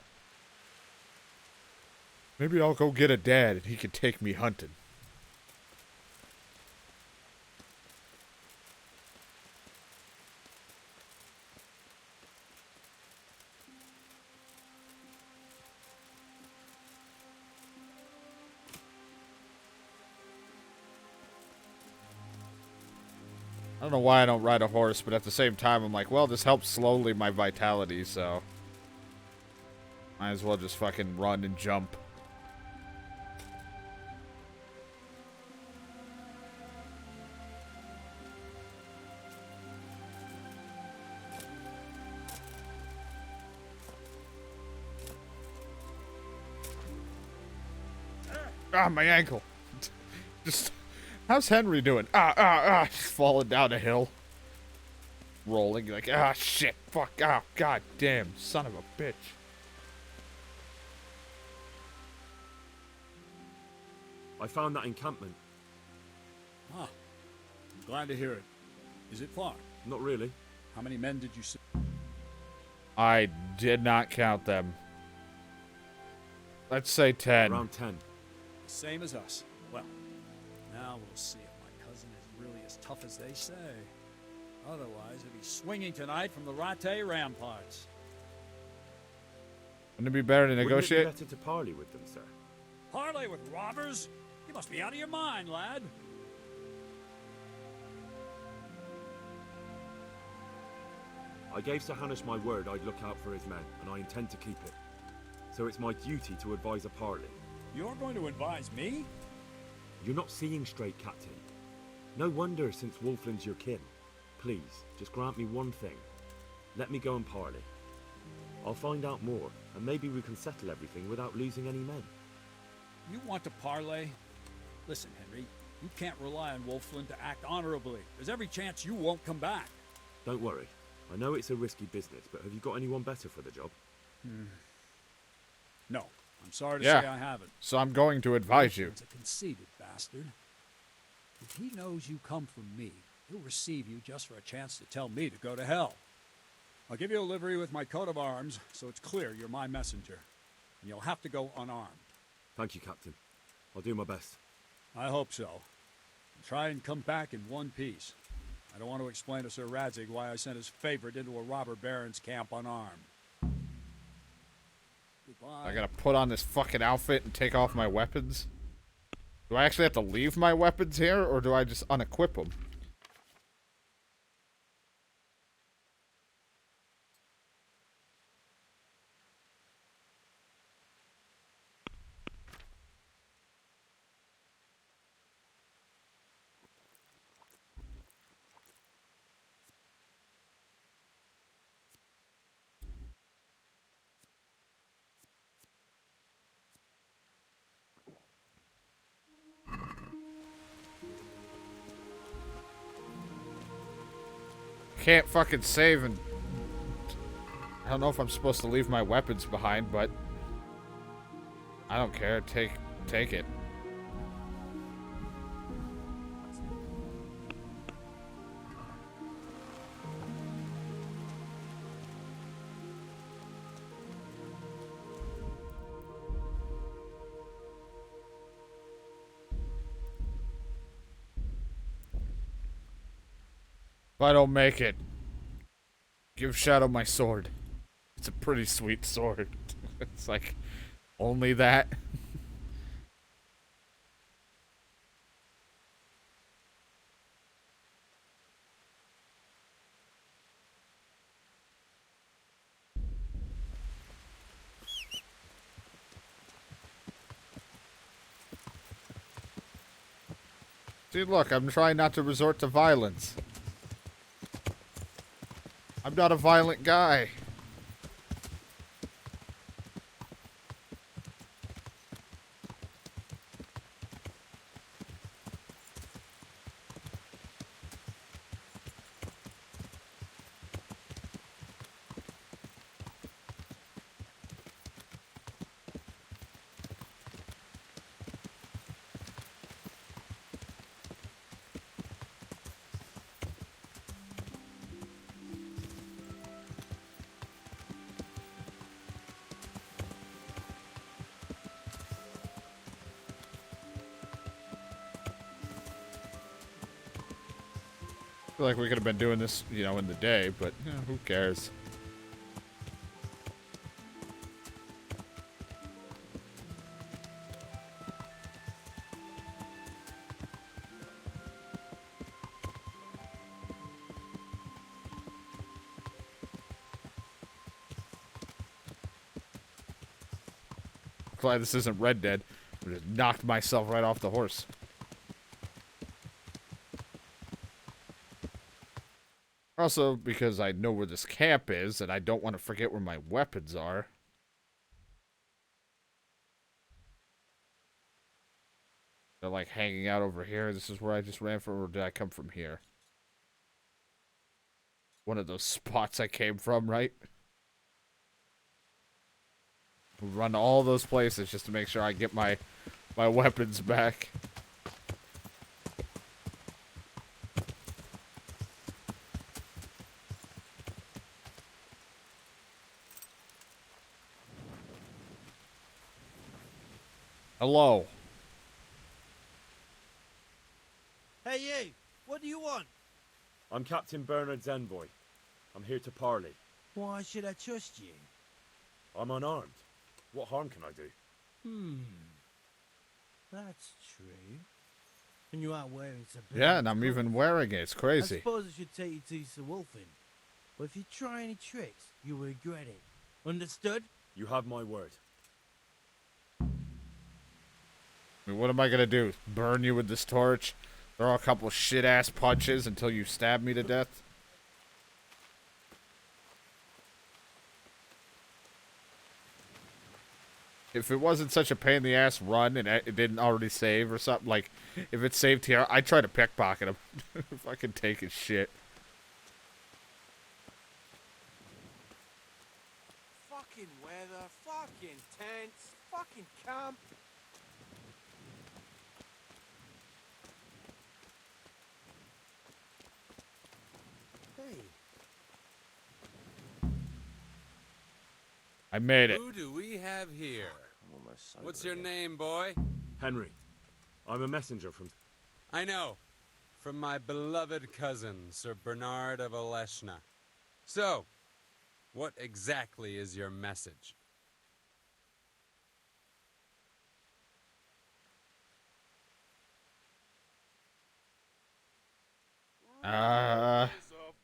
Maybe I'll go get a dad and he can take me hunting. I don't know why I don't ride a horse, but at the same time, I'm like, well, this helps slowly my vitality, so might as well just fucking run and jump. Ah, my ankle. Just, how's Henry doing? Just falling down a hill. Rolling, you're like, ah, shit, fuck, ah, god damn, son of a bitch. I found that encampment. Ah, I'm glad to hear it. Is it far? Not really. How many men did you see? I did not count them. Let's say 10. Around 10. Same as us. Well, now we'll see if my cousin is really as tough as they say. Otherwise, he'll be swinging tonight from the Rattay ramparts. Wouldn't it be better to negotiate? Wouldn't it be better to parley with them, sir? Parley with robbers? You must be out of your mind, lad. I gave Sir Hanush my word I'd look out for his men, and I intend to keep it. So it's my duty to advise a parley. You're going to advise me? You're not seeing straight, Captain. No wonder, since Wolfland's your kin. Please, just grant me one thing. Let me go and parley. I'll find out more, and maybe we can settle everything without losing any men. You want to parley? Listen, Henry, you can't rely on Wolfland to act honorably. There's every chance you won't come back. Don't worry. I know it's a risky business, but have you got anyone better for the job? No, I'm sorry to say I haven't. So I'm going to advise you. He's a conceited bastard. If he knows you come from me, he'll receive you just for a chance to tell me to go to hell. I'll give you a livery with my coat of arms, so it's clear you're my messenger. And you'll have to go unarmed. Thank you, Captain. I'll do my best. I hope so. And try and come back in one piece. I don't want to explain to Sir Radzig why I sent his favorite into a robber baron's camp unarmed. Goodbye. I gotta put on this fucking outfit and take off my weapons? Do I actually have to leave my weapons here, or do I just unequip them? Can't fucking save, and I don't know if I'm supposed to leave my weapons behind, but I don't care. Take it. If I don't make it, give Shadow my sword. It's a pretty sweet sword. It's like, only that. See, look, I'm trying not to resort to violence. I'm not a violent guy. feel like we could have been doing this, you know, in the day, but who cares? Glad this isn't Red Dead. I just knocked myself right off the horse. Also, because I know where this camp is, and I don't want to forget where my weapons are. They're like hanging out over here. This is where I just ran from, or did I come from here? One of those spots I came from, right? We'll run all those places just to make sure I get my weapons back. Hello. Hey, you! What do you want? I'm Captain Bernard's envoy. I'm here to parley. Why should I trust you? I'm unarmed. What harm can I do? That's true. And you are wearing some... Yeah, and I'm even wearing it. It's I crazy. suppose I should take you to Sir Wolfen. But if you try any tricks, you will regret it. Understood? You have my word. I mean, what am I gonna do? Burn you with this torch? Throw a couple shit-ass punches until you stab me to death? If it wasn't such a pain in the ass run and it didn't already save or something, like, if it saved here, I'd try to pickpocket him. If I could take his shit. Fucking weather, fucking tents, fucking camp. Hey. I made it. Who do we have here? What's your name, boy? Henry. I'm a messenger from... I know. From my beloved cousin, Sir Bernard of Oleshna. So, what exactly is your message? Of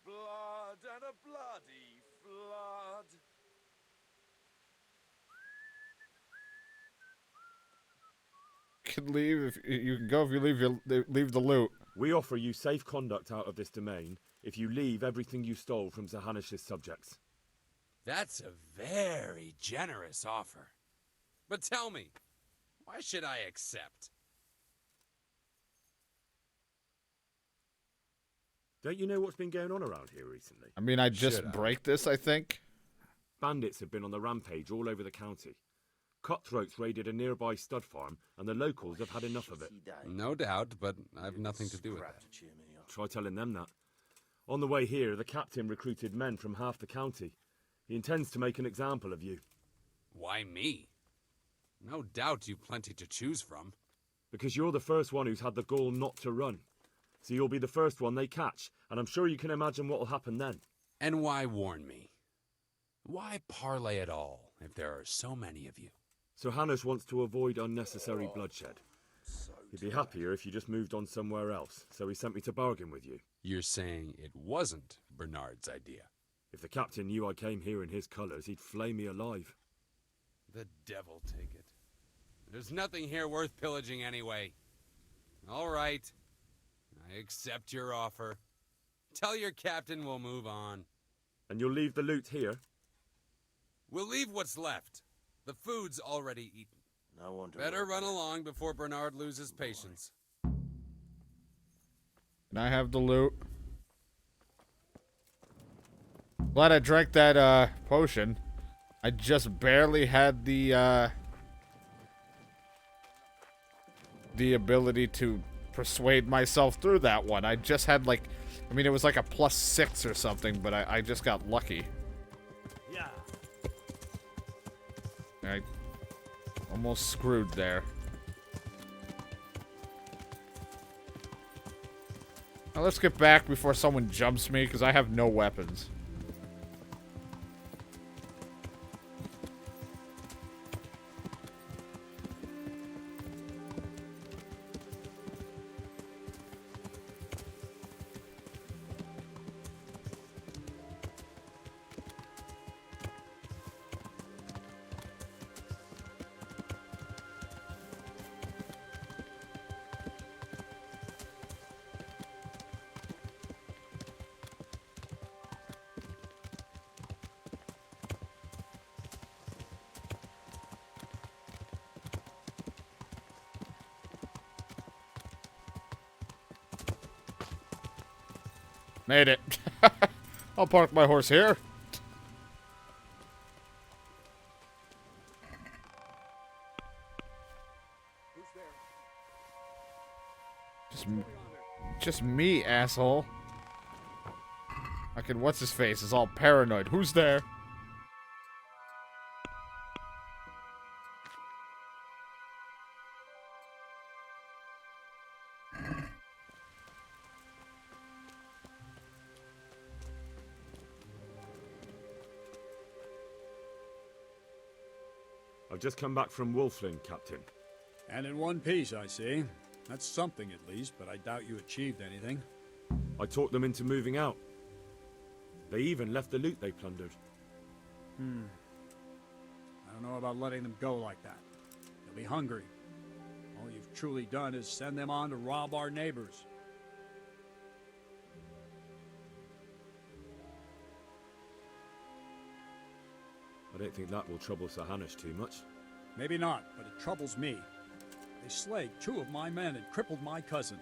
blood and a bloody flood. Can leave if you can go if you leave the loot. We offer you safe conduct out of this domain if you leave everything you stole from Zahanish's subjects. That's a very generous offer. But tell me, why should I accept? Don't you know what's been going on around here recently? I mean, I just break this, I think. Bandits have been on the rampage all over the county. Cutthroats raided a nearby stud farm, and the locals have had enough of it. No doubt, but I've nothing to do with that. Try telling them that. On the way here, the captain recruited men from half the county. He intends to make an example of you. Why me? No doubt you've plenty to choose from. Because you're the first one who's had the gall not to run. So you'll be the first one they catch, and I'm sure you can imagine what will happen then. And why warn me? Why parley at all, if there are so many of you? So Hanush wants to avoid unnecessary bloodshed. He'd be happier if you just moved on somewhere else, so he sent me to bargain with you. You're saying it wasn't Bernard's idea? If the captain knew I came here in his colours, he'd flay me alive. The devil take it. There's nothing here worth pillaging anyway. All right. I accept your offer. Tell your captain we'll move on. And you'll leave the loot here? We'll leave what's left. The food's already eaten. No wonder. Better run along before Bernard loses patience. Can I have the loot? Glad I drank that potion. I just barely had the ability to persuade myself through that one. I just had like, I mean, it was like a +6 or something, but I just got lucky. Yeah. I almost screwed there. Now let's get back before someone jumps me, because I have no weapons. Made it. I'll park my horse here. Just me, asshole. Fucking what's his face is all paranoid. Who's there? I've just come back from Wolflin, Captain. And in one piece, I see. That's something at least, but I doubt you achieved anything. I talked them into moving out. They even left the loot they plundered. I don't know about letting them go like that. They'll be hungry. All you've truly done is send them on to rob our neighbors. I don't think that will trouble Sir Hanush too much. Maybe not, but it troubles me. They slayed 2 of my men and crippled my cousin.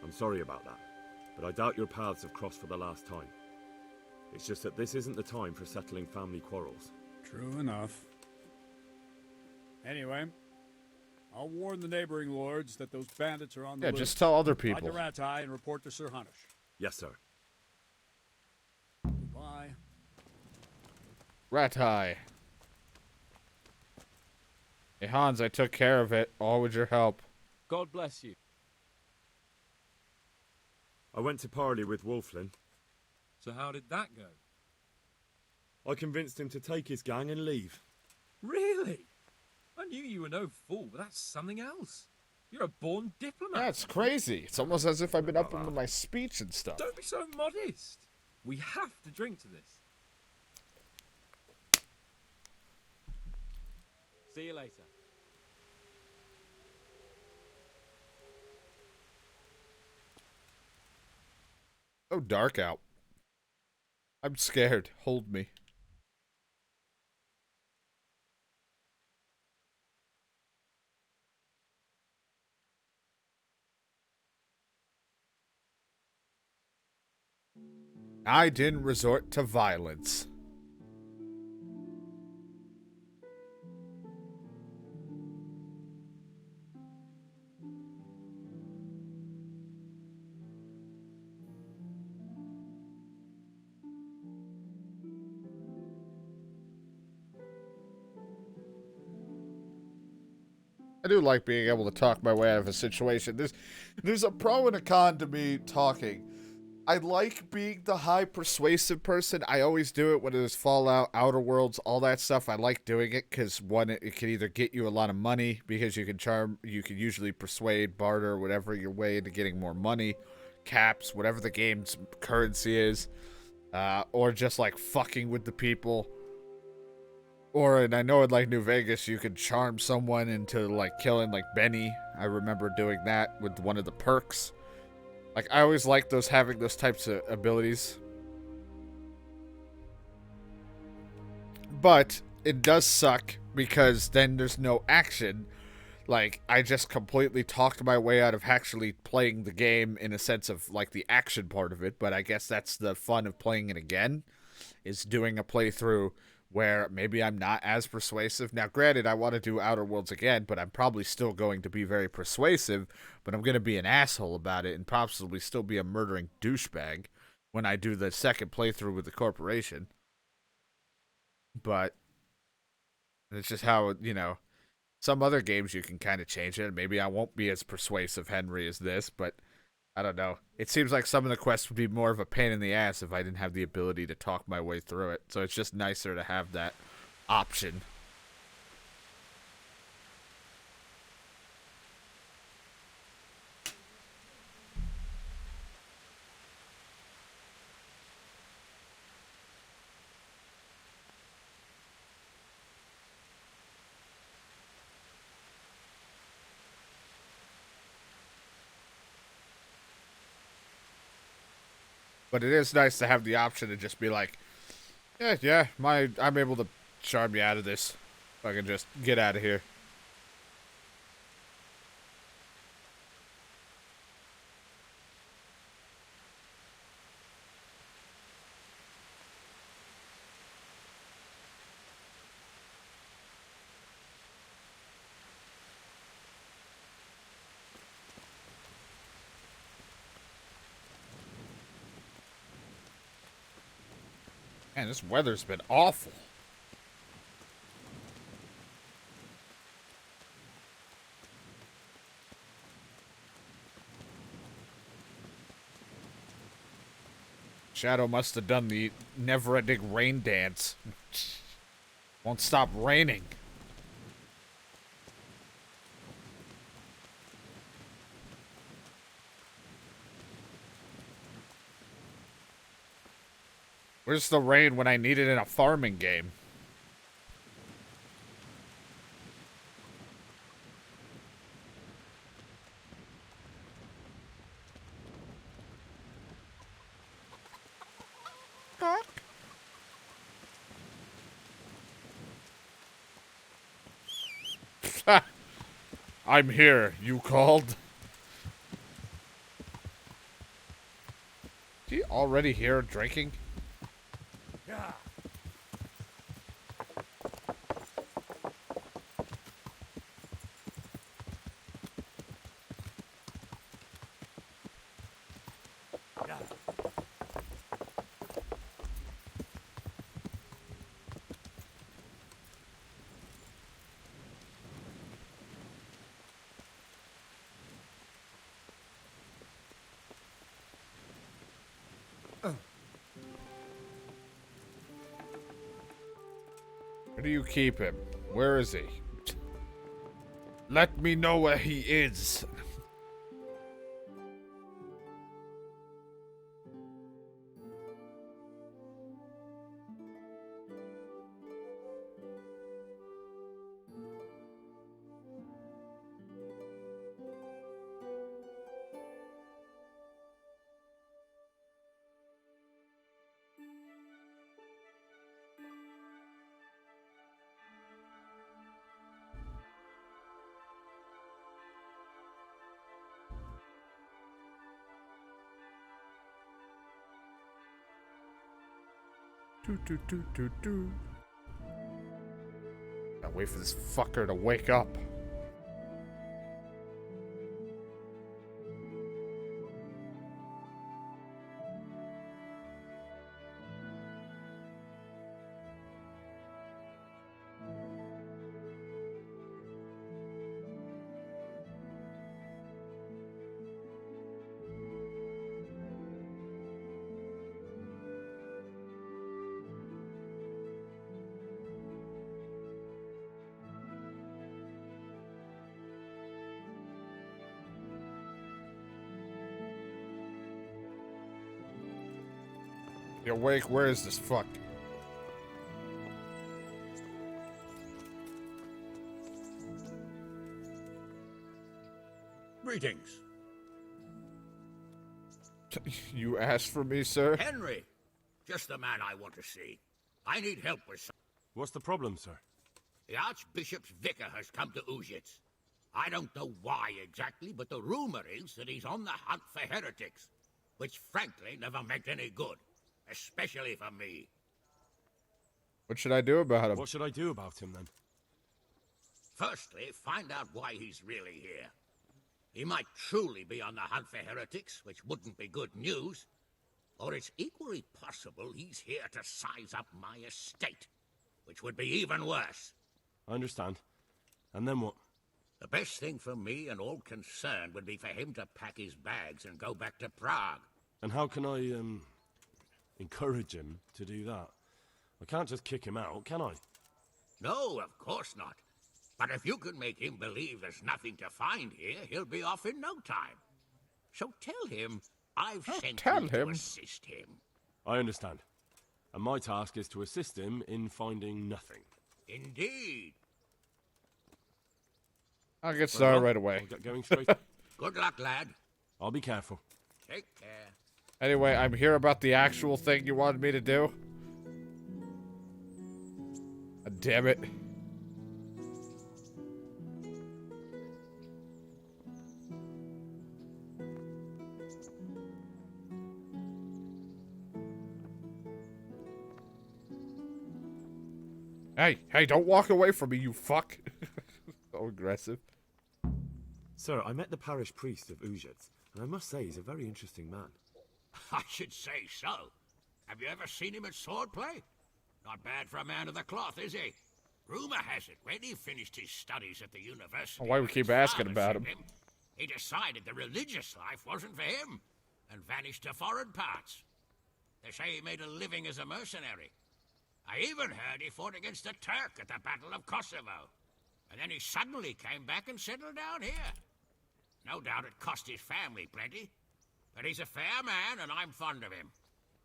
I'm sorry about that, but I doubt your paths have crossed for the last time. It's just that this isn't the time for settling family quarrels. True enough. Anyway, I'll warn the neighboring lords that those bandits are on the Yeah, loose. just tell other Ride people. to Ratai and report to Sir Hanush. Yes, sir. Goodbye. Ratai. Hey, Hans, I took care of it, all with your help. God bless you. I went to parley with Wolflin. So how did that go? I convinced him to take his gang and leave. Really? I knew you were no fool, but that's something else. You're a born diplomat. That's crazy. It's almost as if I've been up into my speech and stuff. Don't be so modest. We have to drink to this. See you later. Oh, dark out. I'm scared. Hold me. I didn't resort to violence. I do like being able to talk my way out of a situation. There's a pro and a con to me talking. I like being the high persuasive person. I always do it when there's Fallout, Outer Worlds, all that stuff. I like doing it because, one, it can either get you a lot of money because you can usually persuade, barter, whatever your way into getting more money, caps, whatever the game's currency is, or just like fucking with the people. Or, and I know in like New Vegas, you could charm someone into like killing like Benny. I remember doing that with one of the perks. Like, I always like having those types of abilities. But it does suck because then there's no action. Like, I just completely talked my way out of actually playing the game in a sense of like the action part of it. But I guess that's the fun of playing it again, is doing a playthrough where maybe I'm not as persuasive. Now, granted, I want to do Outer Worlds again, but I'm probably still going to be very persuasive, but I'm going to be an asshole about it and probably still be a murdering douchebag when I do the second playthrough with the corporation. But it's just how, you know, some other games you can kind of change it. Maybe I won't be as persuasive, Henry, as this, but I don't know. It seems like some of the quests would be more of a pain in the ass if I didn't have the ability to talk my way through it. So it's just nicer to have that option. But it is nice to have the option to just be like, yeah, I'm able to charm you out of this. If I can just get out of here. Man, this weather's been awful. Shadow must have done the never-ending rain dance. Won't stop raining. Where's the rain when I need it in a farming game? I'm here. You called? Is he already here drinking? Yeah. Where do you keep him? Where is he? Let me know where he is. Gotta wait for this fucker to wake up. You awake? Where is this fuck? Greetings. You asked for me, sir? Henry. Just the man I want to see. I need help with something. What's the problem, sir? The Archbishop's vicar has come to Uzhitz. I don't know why exactly, but the rumor is that he's on the hunt for heretics, which frankly never meant any good, especially for me. What should I do about him? What should I do about him, then? Firstly, find out why he's really here. He might truly be on the hunt for heretics, which wouldn't be good news. Or it's equally possible he's here to size up my estate, which would be even worse. I understand. And then what? The best thing for me and all concerned would be for him to pack his bags and go back to Prague. And how can I, encourage him to do that? I can't just kick him out, can I? No, of course not. But if you can make him believe there's nothing to find here, he'll be off in no time. So tell him I've sent you to assist him. I understand. And my task is to assist him in finding nothing. Indeed. I'll get started right away. I'll get going straight. Good luck, lad. I'll be careful. Take care. Anyway, I'm here about the actual thing you wanted me to do. Damn it. Hey, don't walk away from me, you fuck. So aggressive. Sir, I met the parish priest of Uzhitz, and I must say he's a very interesting man. I should say so. Have you ever seen him at swordplay? Not bad for a man of the cloth, is he? Rumor has it, when he finished his studies at the university... Why we keep asking about him? He decided the religious life wasn't for him, and vanished to foreign parts. They say he made a living as a mercenary. I even heard he fought against the Turk at the Battle of Kosovo. And then he suddenly came back and settled down here. No doubt it cost his family plenty. But he's a fair man, and I'm fond of him.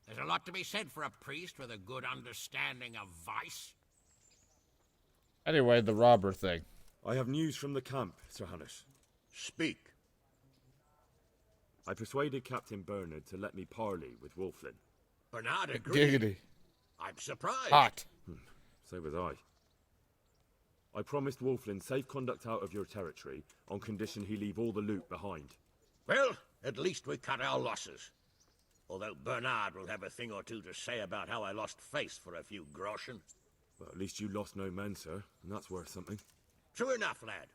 There's a lot to be said for a priest with a good understanding of vice. Anyway, the robber thing. I have news from the camp, Sir Hanush. Speak. I persuaded Captain Bernard to let me parley with Wolflin. Bernard agreed. Giggity. I'm surprised. Hot. So was I. I promised Wolflin safe conduct out of your territory on condition he leave all the loot behind. Well, at least we cut our losses. Although Bernard will have a thing or two to say about how I lost face for a few groschen. Well, at least you lost no men, sir, and that's worth something. True enough, lad.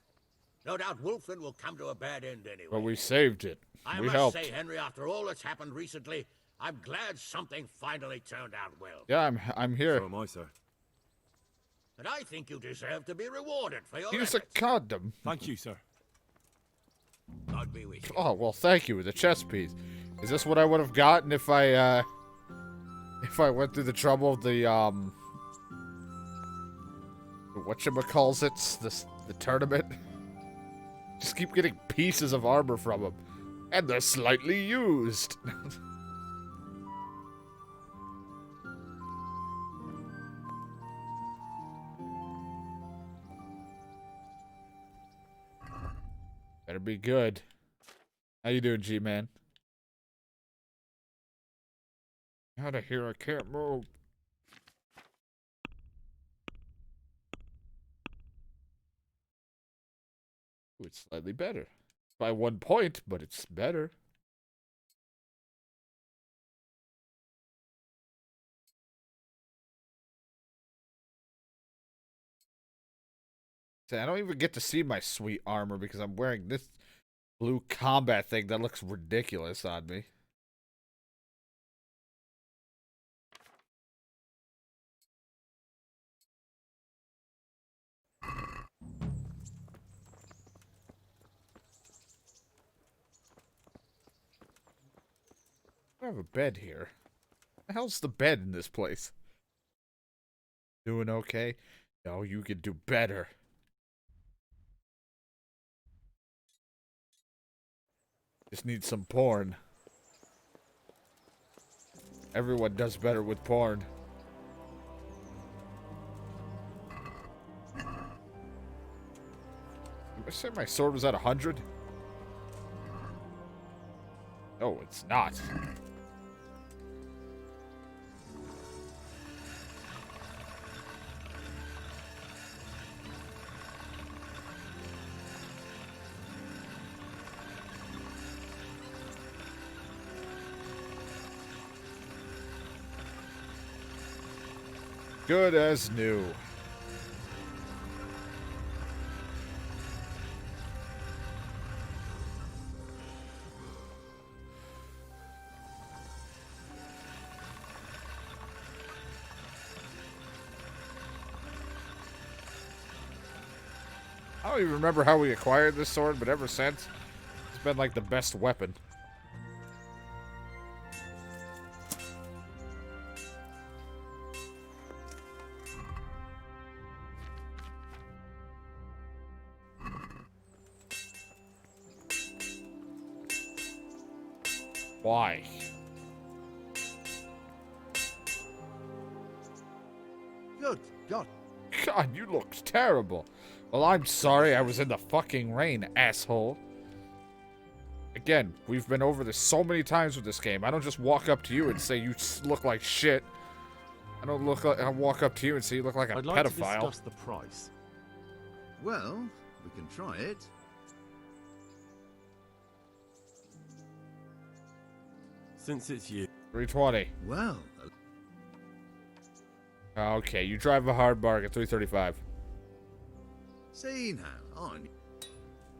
No doubt Wolflin will come to a bad end anyway. Well, we saved it. I we must helped. say, Henry, after all that's happened recently, I'm glad something finally turned out well. Yeah, I'm here. So am I, sir. And I think you deserve to be rewarded for your Use a efforts. condom. Thank you, sir. God be with you. Oh, well, thank you. The chess piece. Is this what I would have gotten if I went through the trouble of the, whatchamacallits, the tournament? Just keep getting pieces of armor from them. And they're slightly used. Better be good. How you doing, G-Man? Out of here, I can't move. Ooh, it's slightly better. By 1 point, but it's better. See, I don't even get to see my sweet armor because I'm wearing this blue combat thing that looks ridiculous on me. I have a bed here. The hell's the bed in this place? Doing okay? No, you can do better. Just need some porn. Everyone does better with porn. Did I say my sword was at 100? No, it's not. Good as new. I don't even remember how we acquired this sword, but ever since, it's been like the best weapon. Why? Good God. God, you look terrible. Well, I'm sorry I was in the fucking rain, asshole. Again, we've been over this so many times with this game. I don't just walk up to you and say you look like shit. I don't look like I walk up to you and say you look like a I'd like to pedophile. discuss the price. Well, we can try it. Since it's you. 320. Well. Okay, you drive a hard bargain, 335. See now, on.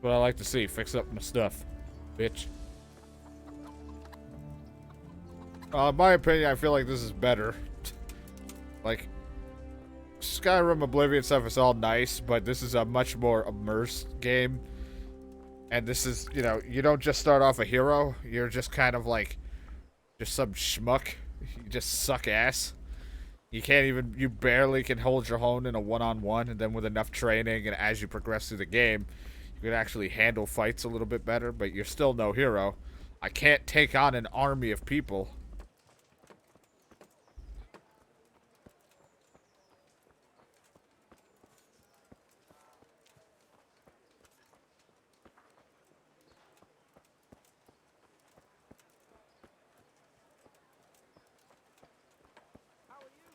What I like to see, fix up my stuff, bitch. In my opinion, I feel like this is better. Like, Skyrim, Oblivion stuff is all nice, but this is a much more immersed game. And this is, you know, you don't just start off a hero. You're just kind of like, just some schmuck. You just suck ass. You can't even, you barely can hold your own in a one-on-one, and then with enough training and as you progress through the game, you can actually handle fights a little bit better, but you're still no hero. I can't take on an army of people.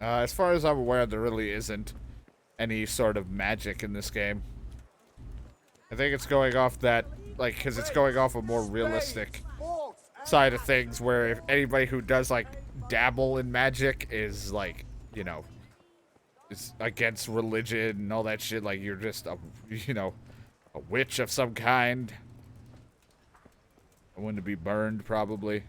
As far as I'm aware, there really isn't any sort of magic in this game. I think it's going off that, like, because it's going off a more realistic side of things, where if anybody who does, like, dabble in magic is, like, you know, is against religion and all that shit, like, you're just a, you know, a witch of some kind. I want to be burned, probably.